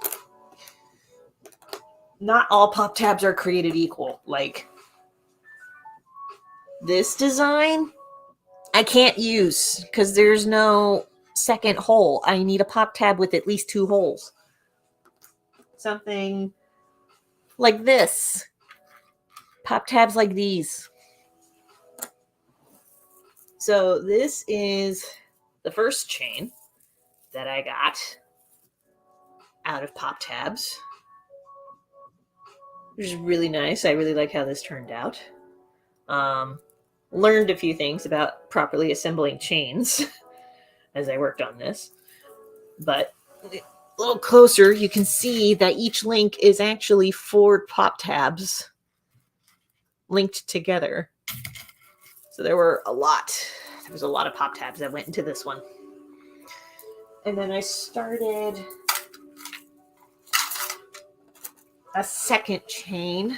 not all pop tabs are created equal. Like this design, I can't use because there's no second hole. I need a pop tab with at least 2 holes. Something like this. Pop tabs like these. So this is the first chain that I got out of pop tabs, which is really nice. I really like how this turned out. Learned a few things about properly assembling chains as I worked on this. But a little closer, you can see that each link is actually 4 pop tabs linked together. So there were a lot. There was a lot of pop tabs that went into this one. And then I started a second chain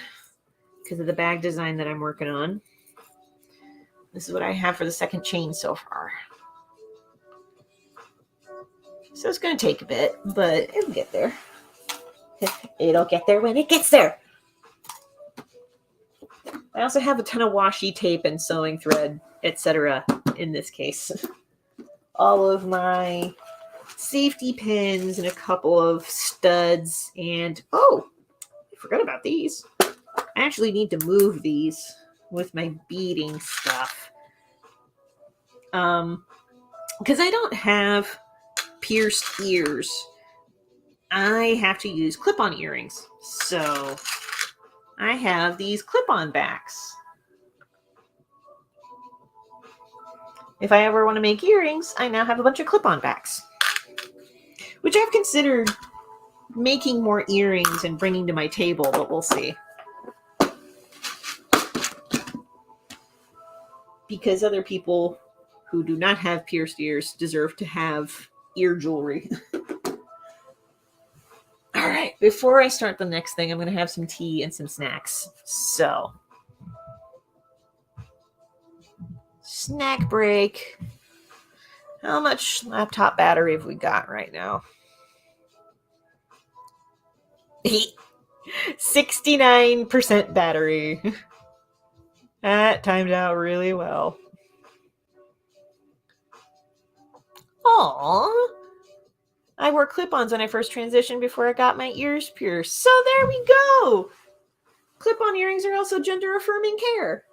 because of the bag design that I'm working on. This is what I have for the second chain so far. So it's going to take a bit, but it'll get there. It'll get there when it gets there. I also have a ton of washi tape and sewing thread, etc. in this case. All of my safety pins and a couple of studs and, oh, I forgot about these. I actually need to move these with my beading stuff. Because I don't have pierced ears. I have to use clip-on earrings. So I have these clip-on backs. If I ever want to make earrings, I now have a bunch of clip-on backs, which I've considered making more earrings and bringing to my table, but we'll see. Because other people who do not have pierced ears deserve to have ear jewelry. All right, before I start the next thing, I'm going to have some tea and some snacks. So, snack break. How much laptop battery have we got right now? 69% battery. That timed out really well. Aww. I wore clip-ons when I first transitioned before I got my ears pierced. So there we go. Clip-on earrings are also gender-affirming care.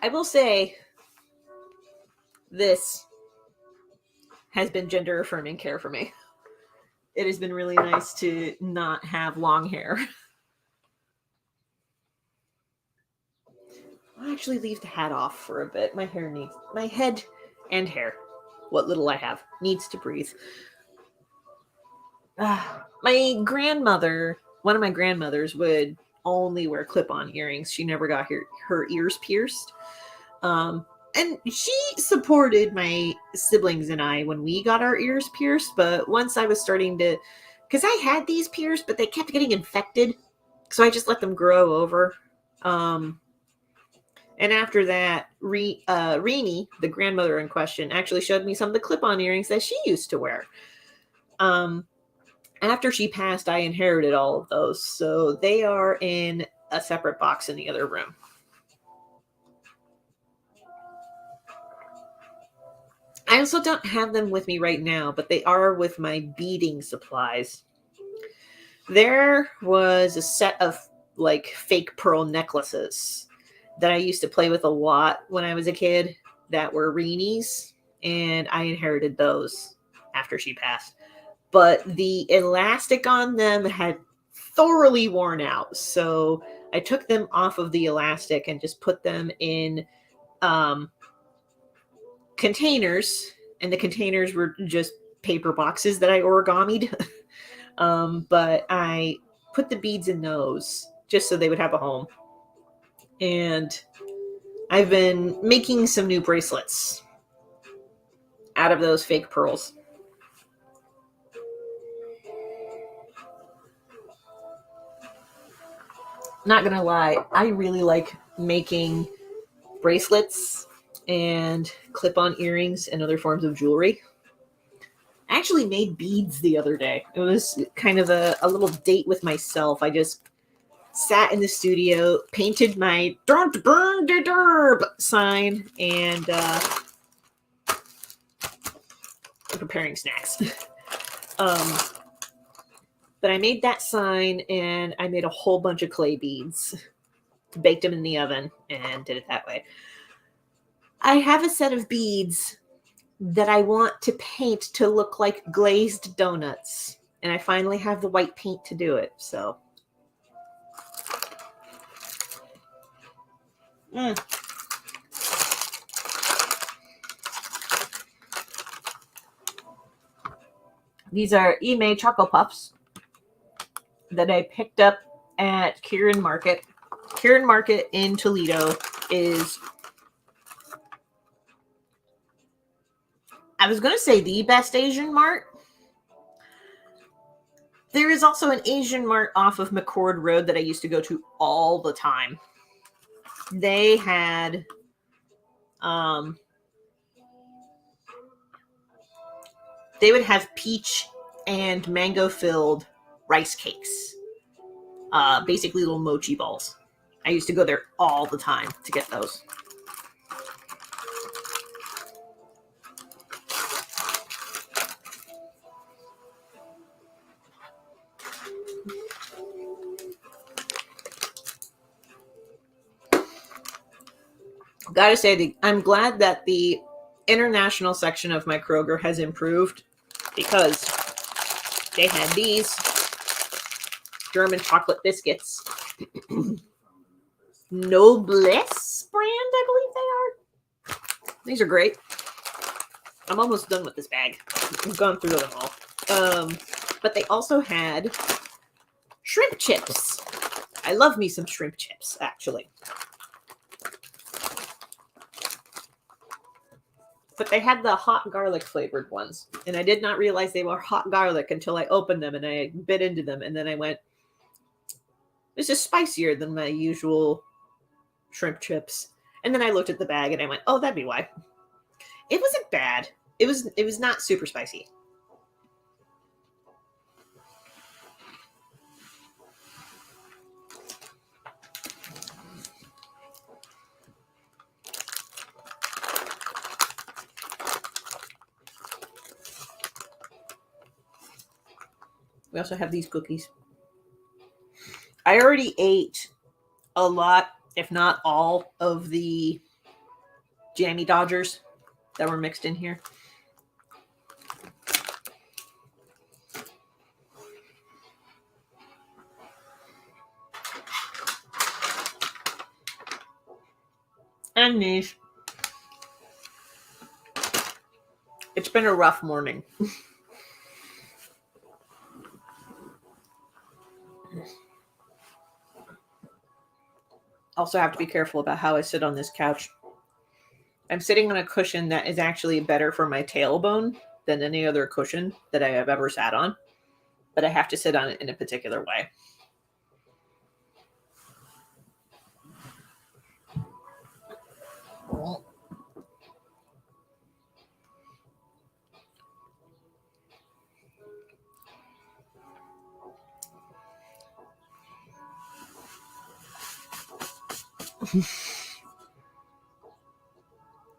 I will say this has been gender-affirming care for me. It has been really nice to not have long hair. I'll actually leave the hat off for a bit. My head and hair, what little I have, needs to breathe. My grandmother, one of my grandmothers, would only wear clip-on earrings. She never got her ears pierced. And she supported my siblings and I when we got our ears pierced. But once I was starting to, because I had these pierced, but they kept getting infected. So I just let them grow over. And after that, Reenie, the grandmother in question, actually showed me some of the clip-on earrings that she used to wear. After she passed, I inherited all of those. So they are in a separate box in the other room. I also don't have them with me right now, but they are with my beading supplies. There was a set of like fake pearl necklaces that I used to play with a lot when I was a kid that were Reenie's, and I inherited those after she passed. But the elastic on them had thoroughly worn out, so I took them off of the elastic and just put them in containers, and the containers were just paper boxes that I origamied. But I put the beads in those just so they would have a home. And I've been making some new bracelets out of those fake pearls. Not gonna lie, I really like making bracelets and clip-on earrings and other forms of jewelry. I actually made beads the other day. It was kind of a little date with myself. I just sat in the studio, painted my "Don't Burn the Derb" sign, and preparing snacks. But I made that sign, and I made a whole bunch of clay beads, baked them in the oven, and did it that way. I have a set of beads that I want to paint to look like glazed donuts, and I finally have the white paint to do it. So, these are Ime Choco Puffs that I picked up at Kieran Market. Kieran Market in Toledo is, I was going to say, the best Asian mart. There is also an Asian mart off of McCord Road that I used to go to all the time. They had they would have peach and mango filled rice cakes, basically little mochi balls. I used to go there all the time to get those. Gotta say, I'm glad that the international section of my Kroger has improved, because they had these German chocolate biscuits. Noblesse brand, I believe they are. These are great. I'm almost done with this bag. I've gone through them all. But they also had shrimp chips. I love me some shrimp chips, actually. But they had the hot garlic flavored ones. And I did not realize they were hot garlic until I opened them and I bit into them. And then I went, this is spicier than my usual shrimp chips. And then I looked at the bag and I went, oh, that'd be why. It wasn't bad. It was not super spicy. We also have these cookies. I already ate a lot, if not all, of the Jammy Dodgers that were mixed in here. And these. It's been a rough morning. Also have to be careful about how I sit on this couch. I'm sitting on a cushion that is actually better for my tailbone than any other cushion that I have ever sat on. But I have to sit on it in a particular way.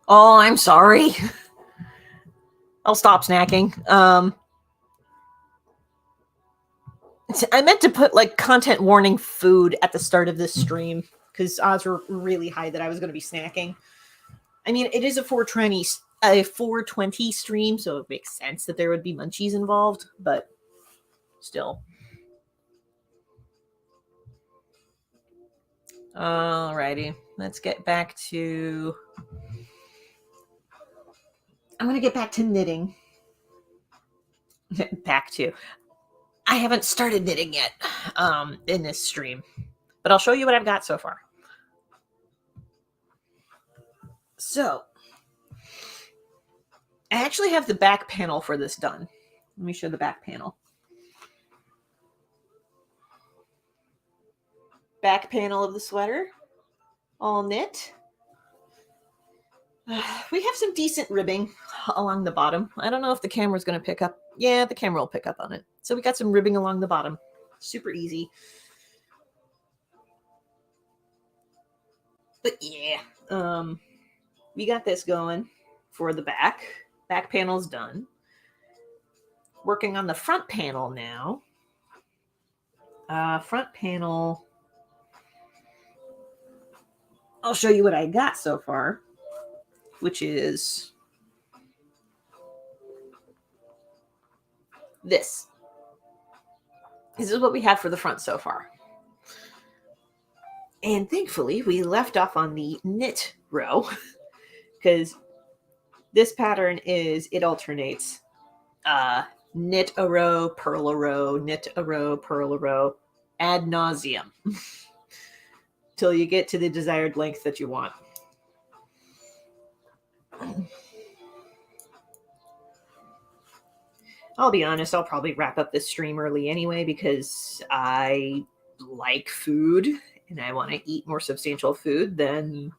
Oh, I'm sorry. I'll stop snacking. I meant to put like content warning food at the start of this stream because odds were really high that I was going to be snacking. I mean, it is a 420 stream, so it makes sense that there would be munchies involved, but still. Alrighty, let's get back to... I'm going to get back to knitting. I haven't started knitting yet in this stream, but I'll show you what I've got so far. So, I actually have the back panel for this done. Let me show the back panel. Back panel of the sweater, all knit. We have some decent ribbing along the bottom. I don't know if the camera's going to pick up. Yeah, the camera will pick up on it. So we got some ribbing along the bottom. Super easy. But yeah, we got this going for the back. Back panel's done. Working on the front panel now. Front panel. I'll show you what I got so far, which is this. This is what we have for the front so far. And thankfully, we left off on the knit row because this pattern it alternates knit a row, purl a row, knit a row, purl a row, ad nauseum till you get to the desired length that you want. I'll be honest, I'll probably wrap up this stream early anyway because I like food and I want to eat more substantial food than...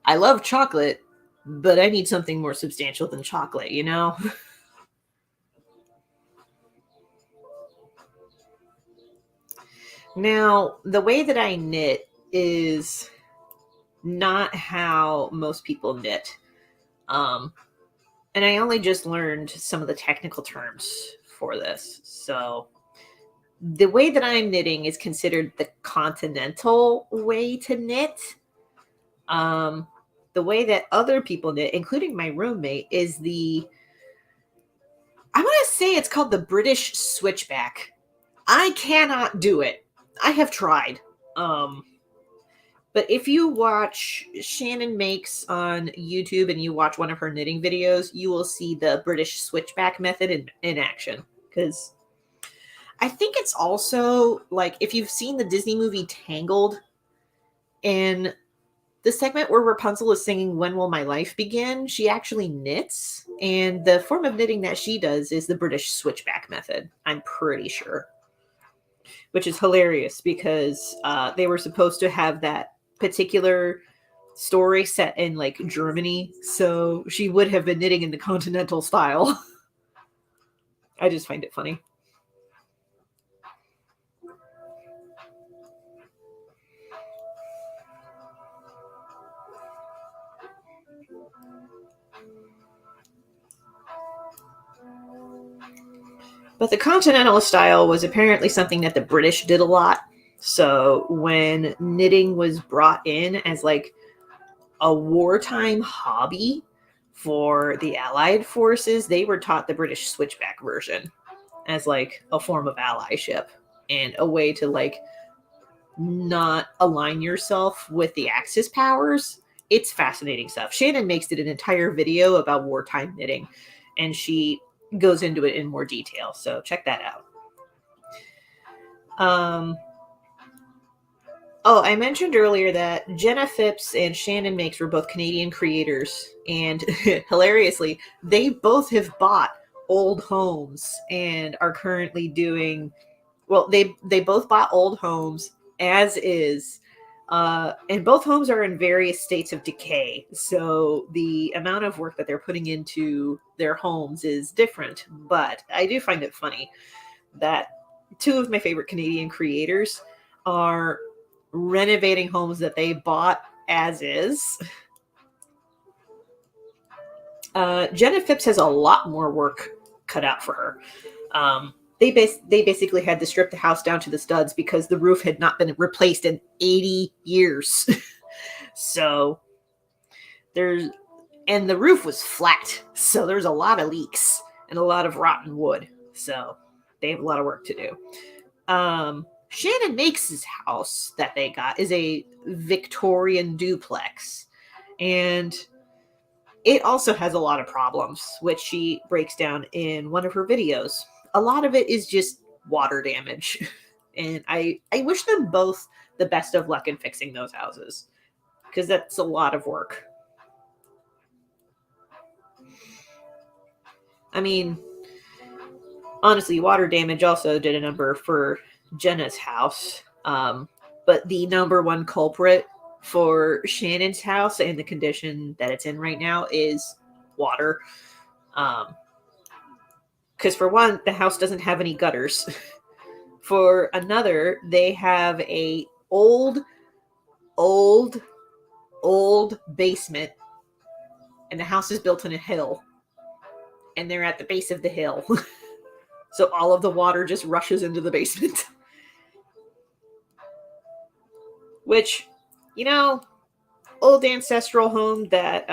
I love chocolate, but I need something more substantial than chocolate, you know? Now, the way that I knit is not how most people knit. And I only just learned some of the technical terms for this. So the way that I'm knitting is considered the continental way to knit. The way that other people knit, including my roommate, is I want to say it's called the British switchback. I cannot do it. I have tried. But if you watch Shannon Makes on YouTube and you watch one of her knitting videos, you will see the British switchback method in action. Because I think it's also like if you've seen the Disney movie Tangled, and the segment where Rapunzel is singing "When Will My Life Begin," she actually knits. And the form of knitting that she does is the British switchback method, I'm pretty sure. Which is hilarious because they were supposed to have that particular story set in like Germany, so she would have been knitting in the continental style. I just find it funny. But the continental style was apparently something that the British did a lot. So when knitting was brought in as like a wartime hobby for the Allied forces, they were taught the British switchback version as like a form of allyship and a way to like not align yourself with the Axis powers. It's fascinating stuff. Shannon Makes did an entire video about wartime knitting, and she goes into it in more detail. So check that out. Oh, I mentioned earlier that Jenna Phipps and Shannon Makes were both Canadian creators, and hilariously, they both have bought old homes and are currently doing, well, they both bought old homes as is, and both homes are in various states of decay. So the amount of work that they're putting into their homes is different, but I do find it funny that two of my favorite Canadian creators are renovating homes that they bought as is. Jenna Phipps has a lot more work cut out for her. They basically had to strip the house down to the studs because the roof had not been replaced in 80 years. So the roof was flat. So there's a lot of leaks and a lot of rotten wood. So they have a lot of work to do. Shannon Makes' house that they got is a Victorian duplex, and it also has a lot of problems, which she breaks down in one of her videos. A lot of it is just water damage, and I wish them both the best of luck in fixing those houses, because that's a lot of work. I mean, honestly, water damage also did a number for Jenna's house, but the number one culprit for Shannon's house and the condition that it's in right now is water. Because for one, the house doesn't have any gutters. For another, they have a old basement, and the house is built in a hill, and they're at the base of the hill. So all of the water just rushes into the basement. Which, you know, old ancestral home that,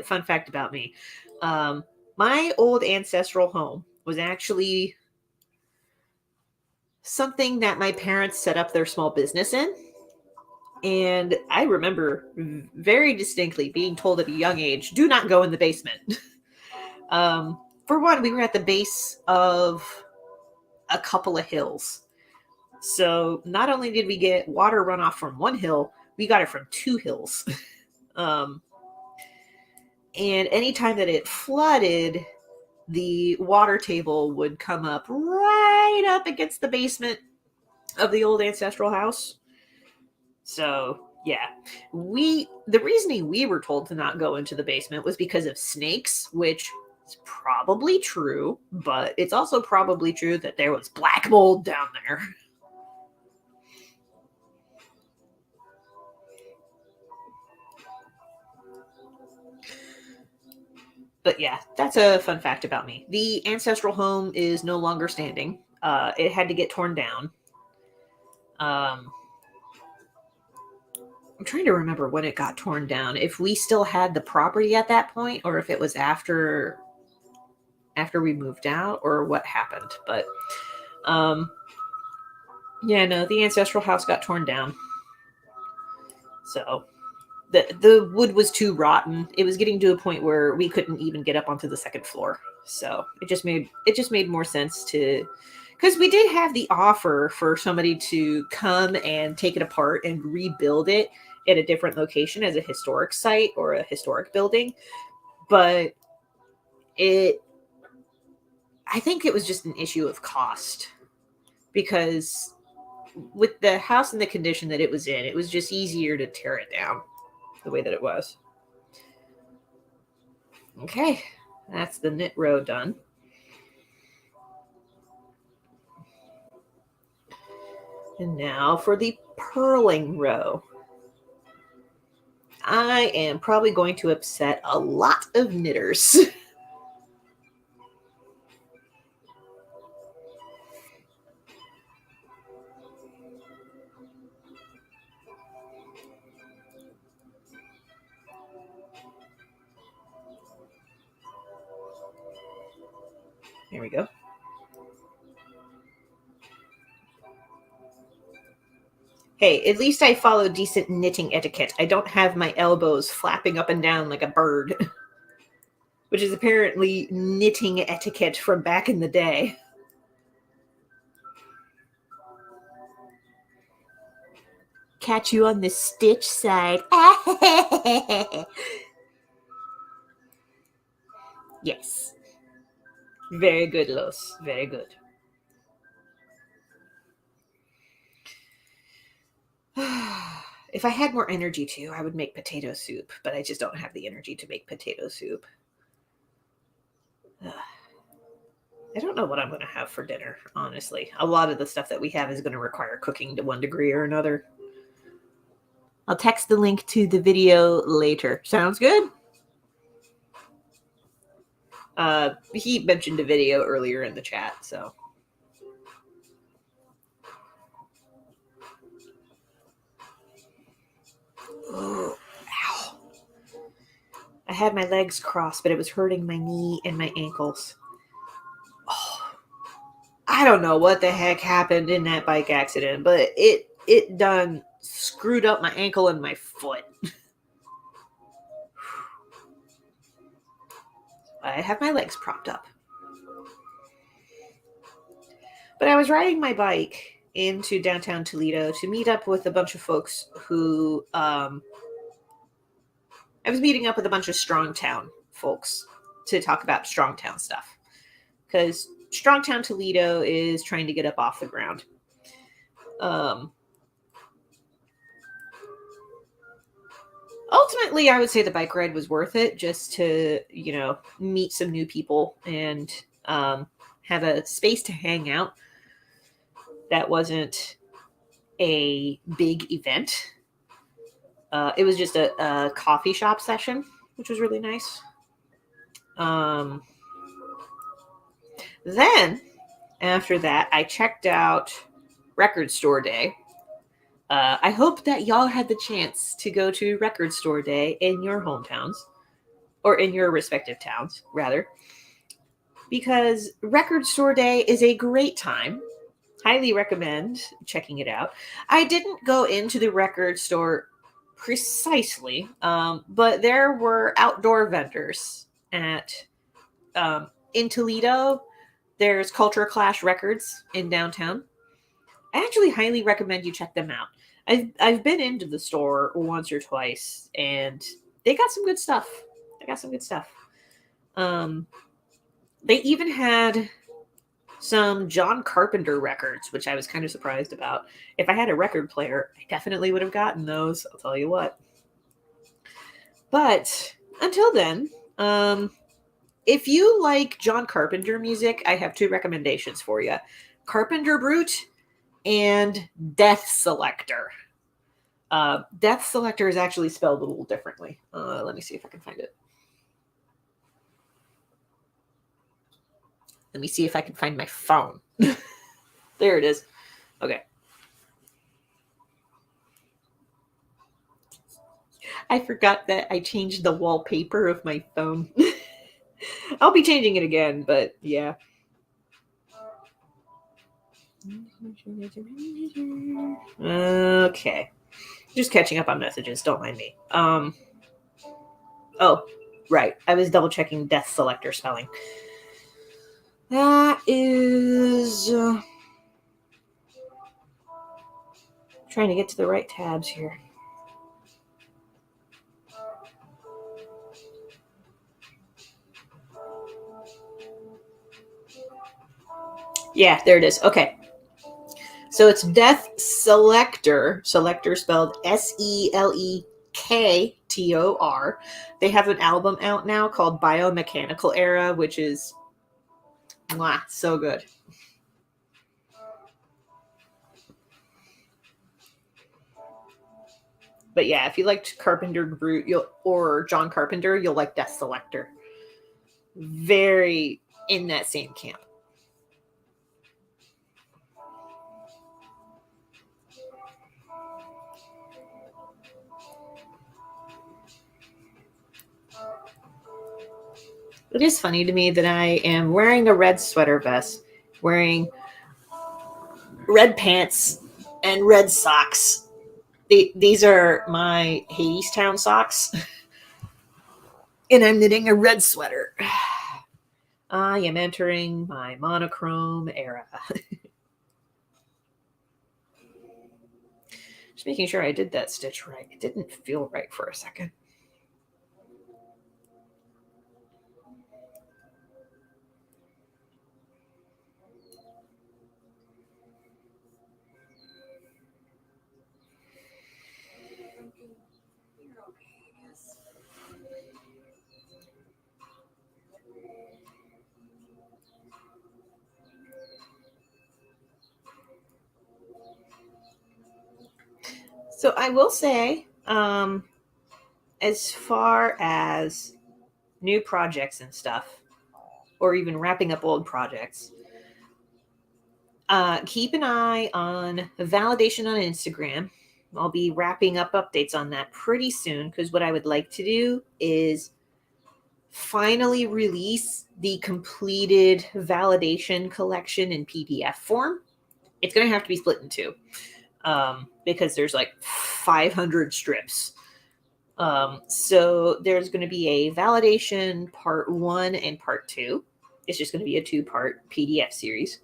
fun fact about me. My old ancestral home was actually something that my parents set up their small business in. And I remember very distinctly being told at a young age, do not go in the basement. For one, we were at the base of a couple of hills. So not only did we get water runoff from one hill, we got it from two hills. And anytime that it flooded, the water table would come up right up against the basement of the old ancestral house. So yeah, the reasoning we were told to not go into the basement was because of snakes, which is probably true, but it's also probably true that there was black mold down there. But yeah, that's a fun fact about me. The ancestral home is no longer standing. It had to get torn down. I'm trying to remember when it got torn down. If we still had the property at that point, or if it was after we moved out, or what happened. But yeah, no, the ancestral house got torn down. So the wood was too rotten. It was getting to a point where we couldn't even get up onto the second floor. So it just made more sense to, because we did have the offer for somebody to come and take it apart and rebuild it at a different location as a historic site or a historic building. But I think it was just an issue of cost, because with the house in the condition that it was in, it was just easier to tear it down the way that it was. Okay, that's the knit row done. And now for the purling row. I am probably going to upset a lot of knitters. There we go. Hey, at least I follow decent knitting etiquette. I don't have my elbows flapping up and down like a bird, which is apparently knitting etiquette from back in the day. Catch you on the stitch side. Yes. Very good, Los. Very good. If I had more energy to, I would make potato soup, but I just don't have the energy to make potato soup. I don't know what I'm going to have for dinner, honestly. A lot of the stuff that we have is going to require cooking to one degree or another. I'll text the link to the video later. Sounds good? He mentioned a video earlier in the chat, so. Oh, ow. I had my legs crossed, but it was hurting my knee and my ankles. Oh, I don't know what the heck happened in that bike accident, but it done screwed up my ankle and my foot. I have my legs propped up. But I was riding my bike into downtown Toledo to meet up with a bunch of folks who I was meeting up with a bunch of Strongtown folks to talk about Strongtown stuff, because Strongtown Toledo is trying to get up off the ground. ultimately, I would say the bike ride was worth it just to, meet some new people and have a space to hang out that wasn't a big event. It was just a coffee shop session, which was really nice. Then, after that, I checked out Record Store Day. I hope that y'all had the chance to go to Record Store Day in your hometowns, or in your respective towns, rather, because Record Store Day is a great time. Highly recommend checking it out. I didn't go into the record store precisely, but there were outdoor vendors in Toledo. There's Culture Clash Records in downtown. I actually highly recommend you check them out. I've been into the store once or twice, and they got some good stuff. They even had some John Carpenter records, which I was kind of surprised about. If I had a record player, I definitely would have gotten those. I'll tell you what. But until then, if you like John Carpenter music, I have two recommendations for you: Carpenter Brute and Death Selector. Death Selector is actually spelled a little differently. Let me see if I can find it. Let me see if I can find my phone. There it is. Okay. I forgot that I changed the wallpaper of my phone. I'll be changing it again, but yeah. Okay. Just catching up on messages. Don't mind me. Oh, right. I was double checking Death Selector spelling. That is... trying to get to the right tabs here. Yeah, there it is. Okay. So it's Death Selector. Selector spelled Selektor. They have an album out now called Biomechanical Era, which is so good. But yeah, if you liked Carpenter Brute or John Carpenter, you'll like Death Selector. Very in that same camp. It is funny to me that I am wearing a red sweater vest, wearing red pants, and red socks. These are my Hadestown socks. And I'm knitting a red sweater. I am entering my monochrome era. Just making sure I did that stitch right. It didn't feel right for a second. So I will say, as far as new projects and stuff, or even wrapping up old projects, keep an eye on validation on Instagram. I'll be wrapping up updates on that pretty soon, because what I would like to do is finally release the completed validation collection in PDF form. It's going to have to be split in two, because there's like 500 strips. So there's going to be a validation part 1 and part 2. It's just going to be a 2-part PDF series.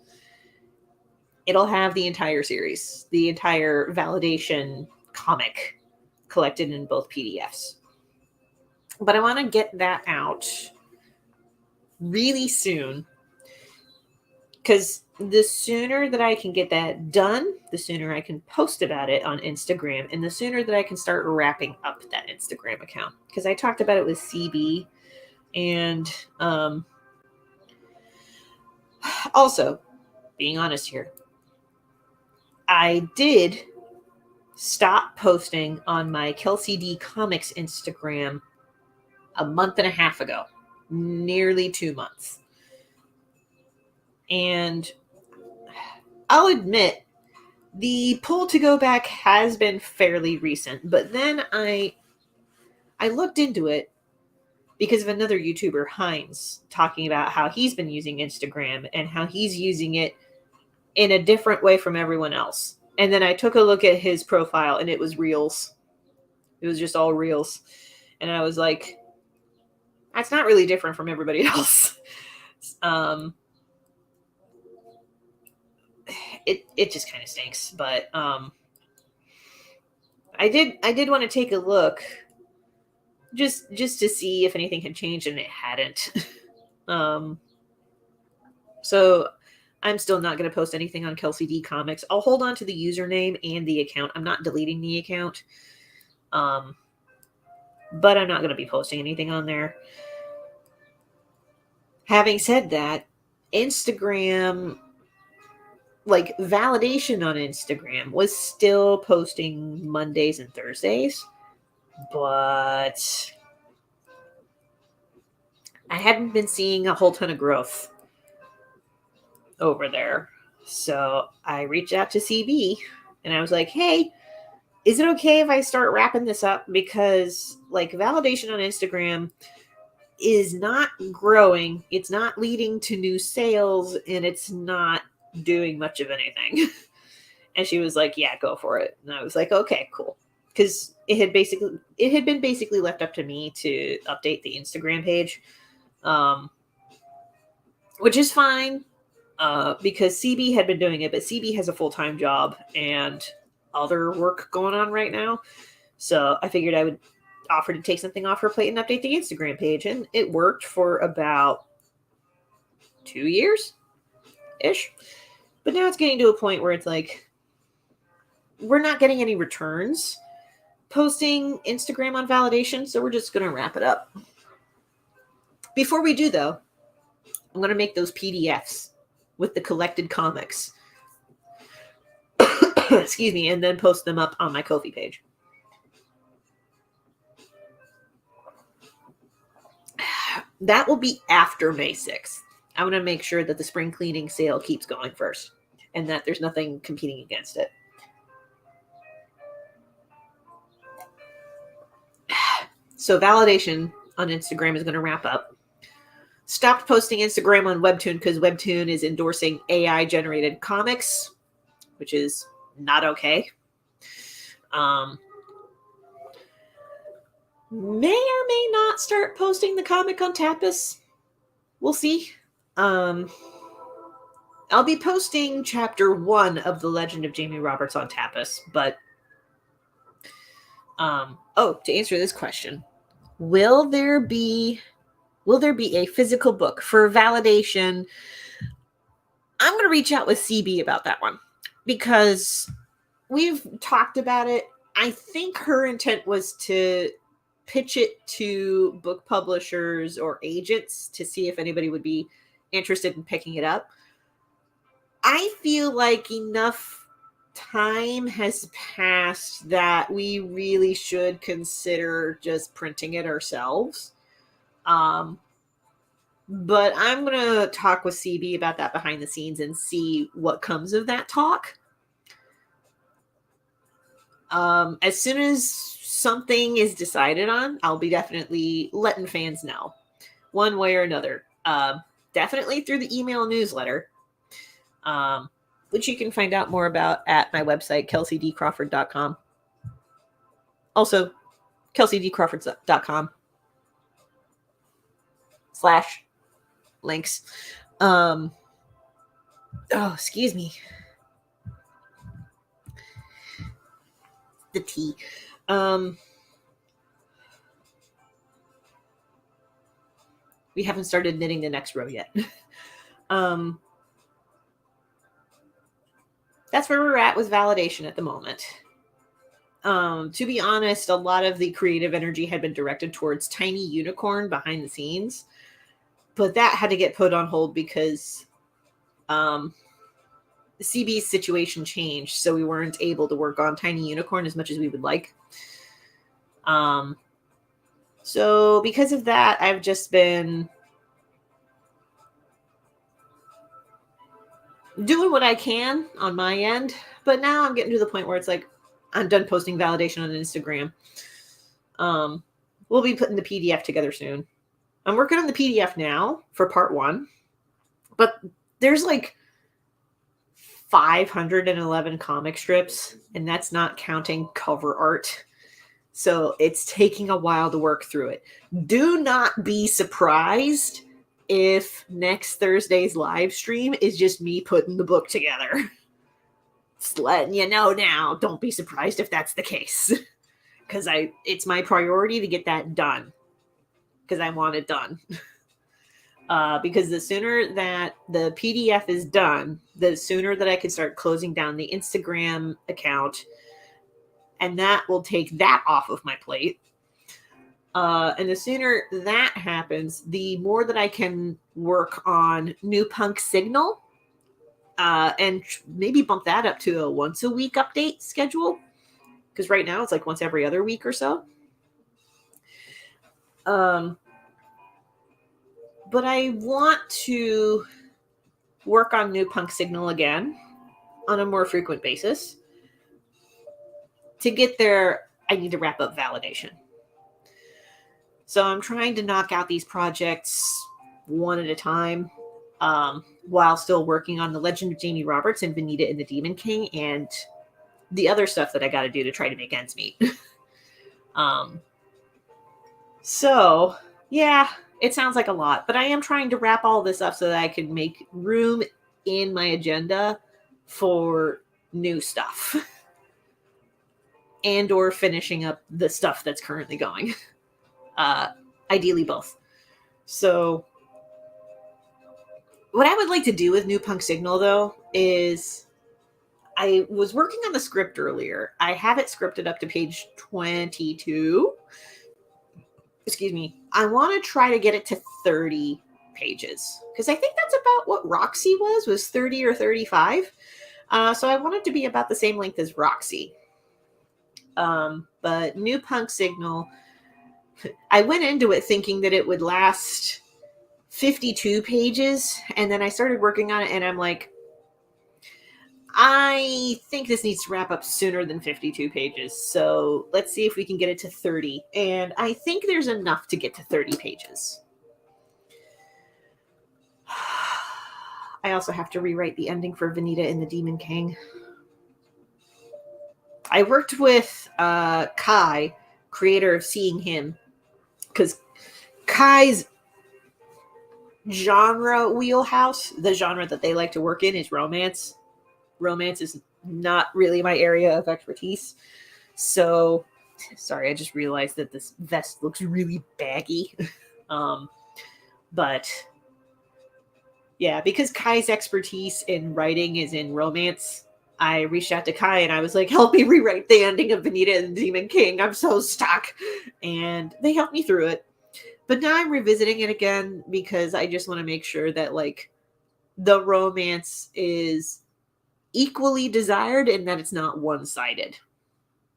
It'll have the entire series, the entire validation comic collected in both PDFs. But I want to get that out really soon, because the sooner that I can get that done, the sooner I can post about it on Instagram, and the sooner that I can start wrapping up that Instagram account. Because I talked about it with CB, and also, being honest here, I did stop posting on my Kelsey D Comics Instagram a month and a half ago, nearly 2 months. And I'll admit, the pull to go back has been fairly recent, but then I looked into it because of another YouTuber, Heinz, talking about how he's been using Instagram and how he's using it in a different way from everyone else. And then I took a look at his profile and it was reels. It was just all reels. And I was like, that's not really different from everybody else. It just kind of stinks, but I did want to take a look just to see if anything had changed, and it hadn't. So I'm still not going to post anything on Kelsey D Comics. I'll hold on to the username and the account. I'm not deleting the account. But I'm not going to be posting anything on there. Having said that, Instagram, like validation on Instagram, was still posting Mondays and Thursdays, but I hadn't been seeing a whole ton of growth over there. So I reached out to CB and I was like, hey, is it okay if I start wrapping this up? Because like validation on Instagram is not growing. It's not leading to new sales, and it's not doing much of anything. And she was like, yeah, go for it. And I was like, okay, cool. Because it had been basically left up to me to update the Instagram page, which is fine, because CB had been doing it, but CB has a full-time job and other work going on right now. So I figured I would offer to take something off her plate and update the Instagram page. And it worked for about 2 years-ish. But now it's getting to a point where it's like, we're not getting any returns posting Instagram on validation, so we're just going to wrap it up. Before we do, though, I'm going to make those PDFs with the collected comics. Excuse me, and then post them up on my Ko-fi page. That will be after May 6th. I want to make sure that the spring cleaning sale keeps going first and that there's nothing competing against it. So validation on Instagram is going to wrap up. Stopped posting Instagram on Webtoon because Webtoon is endorsing AI-generated comics, which is not okay. May or may not start posting the comic on Tapas. We'll see. I'll be posting chapter 1 of The Legend of Jamie Roberts on Tapas, but to answer this question, will there be a physical book for validation? I'm going to reach out with CB about that one because we've talked about it. I think her intent was to pitch it to book publishers or agents to see if anybody would be interested in picking it up. I feel like enough time has passed that we really should consider just printing it ourselves. But I'm going to talk with CB about that behind the scenes and see what comes of that talk. As soon as something is decided on, I'll be definitely letting fans know one way or another. Definitely through the email newsletter, which you can find out more about at my website, kelseydcrawford.com. Also, kelseydcrawford.com /links. Excuse me. The tea. We haven't started knitting the next row yet. that's where we're at with validation at the moment. To be honest, a lot of the creative energy had been directed towards Tiny Unicorn behind the scenes, but that had to get put on hold because CB's situation changed, so we weren't able to work on Tiny Unicorn as much as we would like. So because of that, I've just been doing what I can on my end, but now I'm getting to the point where it's like I'm done posting validation on Instagram. We'll be putting the PDF together soon. I'm working on the PDF now for part 1, but there's like 511 comic strips, and that's not counting cover art. So it's taking a while to work through it. Do not be surprised if next Thursday's live stream is just me putting the book together. Just letting you know now. Don't be surprised if that's the case. Because it's my priority to get that done. Because I want it done. Because the sooner that the PDF is done, the sooner that I can start closing down the Instagram account, and that will take that off of my plate. And the sooner that happens, the more that I can work on New Punk Signal, and maybe bump that up to a once a week update schedule. Because right now it's like once every other week or so. But I want to work on New Punk Signal again on a more frequent basis. To get there, I need to wrap up validation. So I'm trying to knock out these projects one at a time, while still working on The Legend of Jamie Roberts and Vanita and the Demon King and the other stuff that I got to do to try to make ends meet. So, yeah, it sounds like a lot, but I am trying to wrap all this up so that I can make room in my agenda for new stuff and or finishing up the stuff that's currently going. Ideally both. So what I would like to do with New Punk Signal, though, is I was working on the script earlier. I have it scripted up to page 22. Excuse me. I want to try to get it to 30 pages because I think that's about what Roxy was 30 or 35. So I want it to be about the same length as Roxy. But New Punk Signal, I went into it thinking that it would last 52 pages, and then I started working on it, and I'm like, I think this needs to wrap up sooner than 52 pages, so let's see if we can get it to 30, and I think there's enough to get to 30 pages. I also have to rewrite the ending for Vanita and the Demon King. I worked with Kai, creator of Seeing Him, because Kai's genre wheelhouse, the genre that they like to work in, is romance. Romance is not really my area of expertise. So, sorry, I just realized that this vest looks really baggy. But, yeah, because Kai's expertise in writing is in romance, I reached out to Kai and I was like, help me rewrite the ending of Vanita and the Demon King. I'm so stuck. And they helped me through it. But now I'm revisiting it again because I just want to make sure that, like, the romance is equally desired and that it's not one-sided.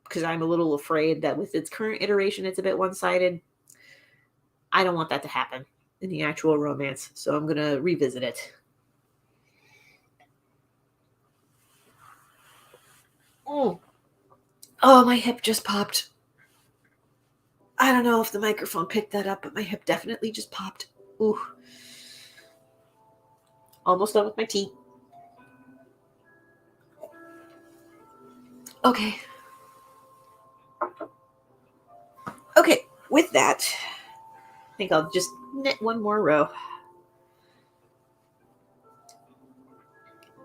Because I'm a little afraid that with its current iteration, it's a bit one-sided. I don't want that to happen in the actual romance, so I'm going to revisit it. Oh, my hip just popped. I don't know if the microphone picked that up, but my hip definitely just popped. Ooh. Almost done with my tea. Okay. Okay, with that, I think I'll just knit one more row.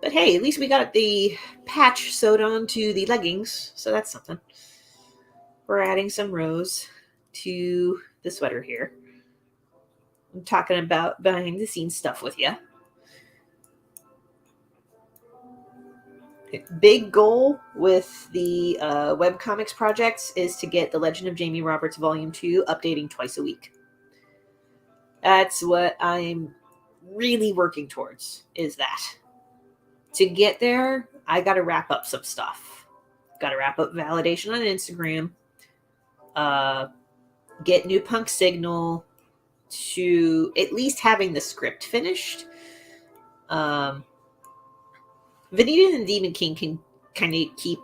But hey, at least we got the patch sewed onto the leggings, so that's something. We're adding some rows to the sweater here. I'm talking about behind the scenes stuff with you. big goal with the webcomics projects is to get The Legend of Jamie Roberts Volume 2 updating twice a week. That's what I'm really working towards, is that. To get there, I got to wrap up some stuff. Got to wrap up validation on Instagram. Get New Punk Signal to at least having the script finished. Vanita and Demon King can kind of keep,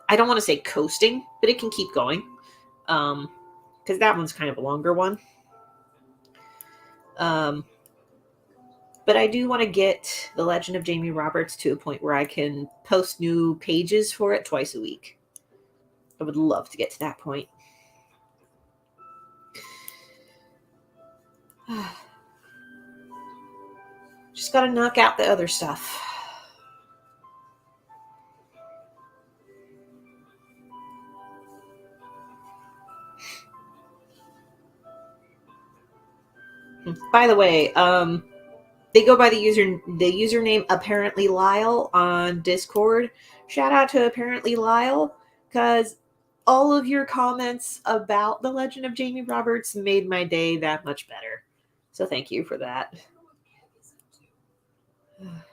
I don't want to say coasting, but it can keep going. Because that one's kind of a longer one. But I do want to get The Legend of Jamie Roberts to a point where I can post new pages for it twice a week. I would love to get to that point. Just got to knock out the other stuff. By the way, they go by the username Apparently Lyle on Discord. Shout out to Apparently Lyle, because all of your comments about The Legend of Jamie Roberts made my day that much better. So thank you for that. I'm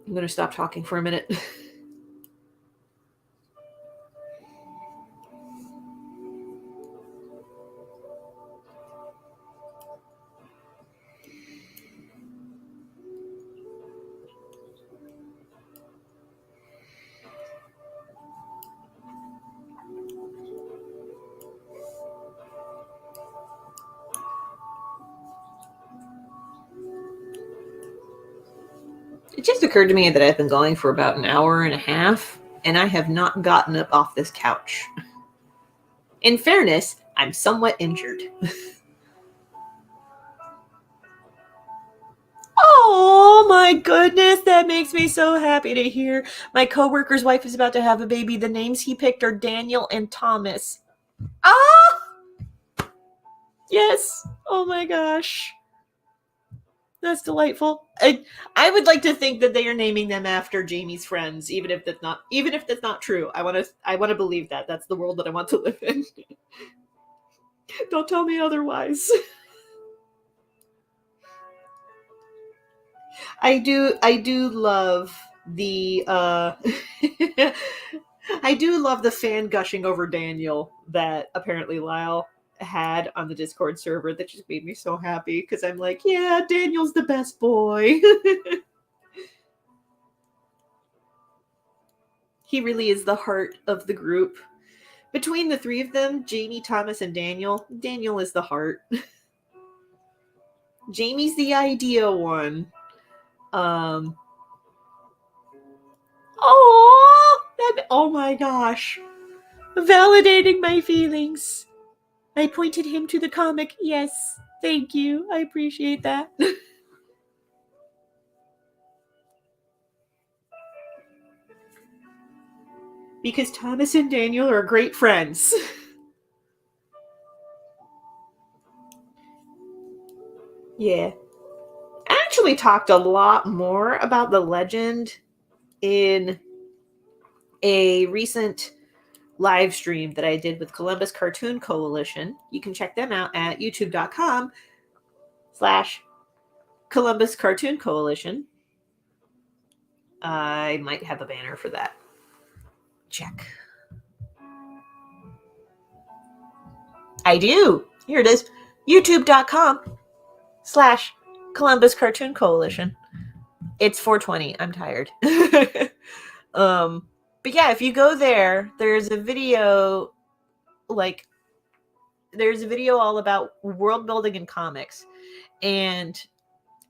going to stop talking for a minute. It just occurred to me that I've been going for about an hour and a half, and I have not gotten up off this couch. In fairness, I'm somewhat injured. Oh my goodness, that makes me so happy to hear. My coworker's wife is about to have a baby. The names he picked are Daniel and Thomas. Ah! Yes. Oh my gosh. That's delightful. I would like to think that they are naming them after Jamie's friends, even if that's not true. I want to believe that. That's the world that I want to live in. Don't tell me otherwise. I do love the I do love the fan gushing over Daniel that Apparently Lyle had on the Discord server. That just made me so happy, because I'm like, yeah, Daniel's the best boy. He really is the heart of the group. Between the three of them, Jamie, Thomas, and Daniel is the heart. Jamie's the idea one. Oh my gosh. Validating my feelings. I pointed him to the comic. Yes, thank you. I appreciate that. Because Thomas and Daniel are great friends. Yeah. I actually talked a lot more about the legend in a recent live stream that I did with Columbus Cartoon Coalition. You can check them out at youtube.com/Columbus Cartoon Coalition. I might have a banner for that. Check. I do. Here it is. youtube.com/Columbus Cartoon Coalition. It's 4:20. I'm tired. But yeah, if you go there, there's a video all about world building in comics. And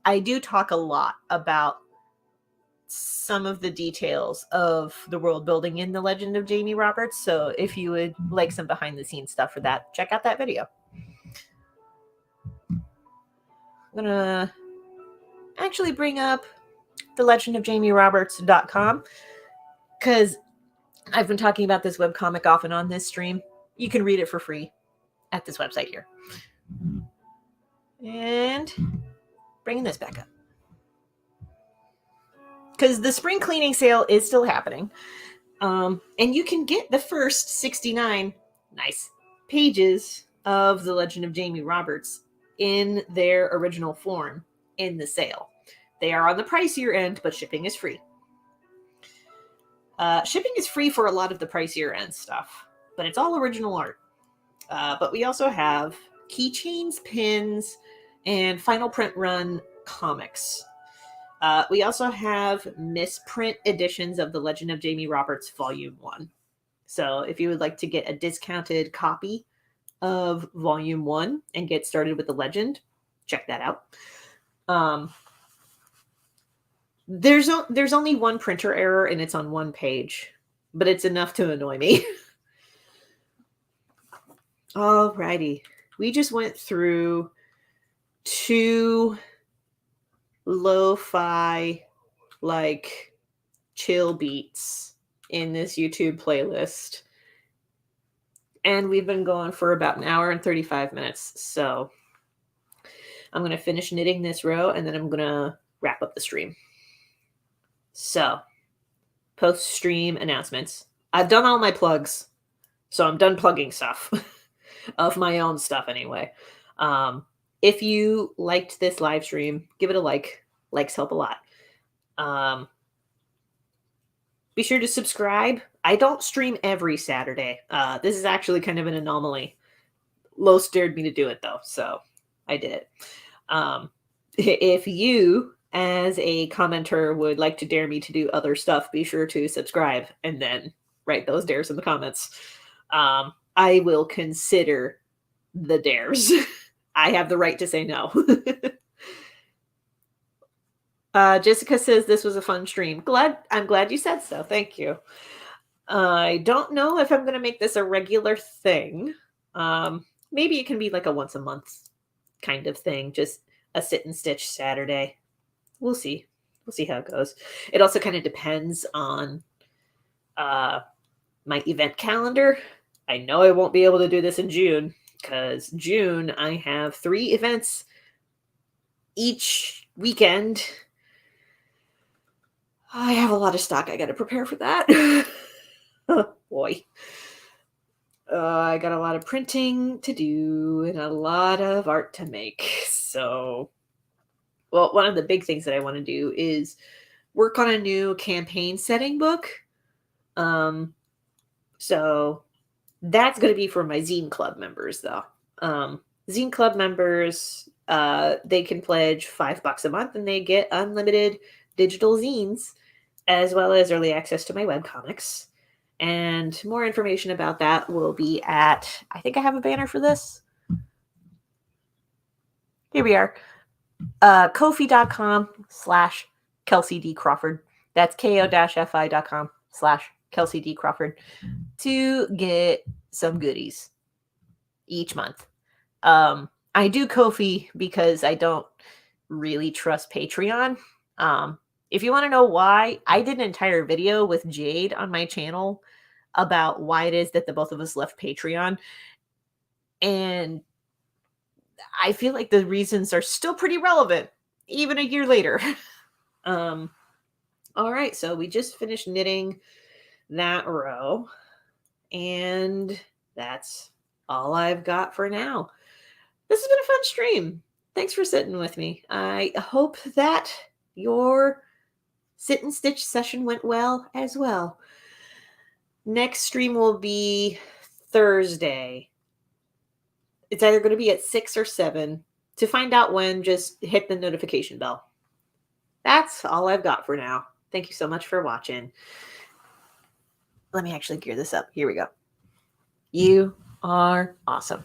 I do talk a lot about some of the details of the world building in The Legend of Jamie Roberts. So if you would like some behind the scenes stuff for that, check out that video. I'm gonna actually bring up thelegendofjamieroberts.com, because I've been talking about this webcomic off and on this stream. You can read it for free at this website here. And bringing this back up. because the spring cleaning sale is still happening. And you can get the first 69 pages of The Legend of Jamie Roberts in their original form in the sale. They are on the pricier end, but shipping is free. Shipping is free for a lot of the pricier end stuff, but it's all original art. But we also have keychains, pins, and final print run comics. We also have misprint editions of The Legend of Jamie Roberts Volume 1. So if you would like to get a discounted copy of Volume 1 and get started with The Legend, check that out. There's only one printer error, and it's on one page, but it's enough to annoy me. Alrighty. We just went through 2 lo-fi, like, chill beats in this YouTube playlist. And we've been going for about an hour and 35 minutes. So I'm going to finish knitting this row, and then I'm going to wrap up the stream. So, post-stream announcements. I've done all my plugs, so I'm done plugging stuff. Of my own stuff, anyway. If you liked this live stream, give it a like. Likes help a lot. Be sure to subscribe. I don't stream every Saturday. This is actually kind of an anomaly. Lo dared me to do it, though, so I did it. If you, as a commenter, would like to dare me to do other stuff, be sure to subscribe and then write those dares in the comments. I will consider the dares. I have the right to say no. Jessica says this was a fun stream. I'm glad you said so. Thank you. I don't know if I'm going to make this a regular thing. Maybe it can be like a once a month kind of thing. Just a sit and stitch Saturday. We'll see. We'll see how it goes. It also kind of depends on my event calendar. I know I won't be able to do this in June because June I have 3 events each weekend. I have a lot of stock I got to prepare for that. Oh, boy. I got a lot of printing to do and a lot of art to make. So, well, one of the big things that I want to do is work on a new campaign setting book. So that's going to be for my Zine Club members, though. Zine Club members, they can pledge $5 a month, and they get unlimited digital zines, as well as early access to my webcomics. And more information about that will be at, I think I have a banner for this. Here we are. Ko-fi.com/Kelsey D. Crawford. That's ko-fi.com/Kelsey D. Crawford to get some goodies each month. I do Ko-fi because I don't really trust Patreon. If you want to know why, I did an entire video with Jade on my channel about why it is that the both of us left Patreon. And I feel like the reasons are still pretty relevant, even a year later. All right, so we just finished knitting that row. And that's all I've got for now. This has been a fun stream. Thanks for sitting with me. I hope that your sit and stitch session went well as well. Next stream will be Thursday. It's either going to be at 6 or 7. To find out when, just hit the notification bell. That's all I've got for now. Thank you so much for watching. Let me actually gear this up. Here we go. You are awesome.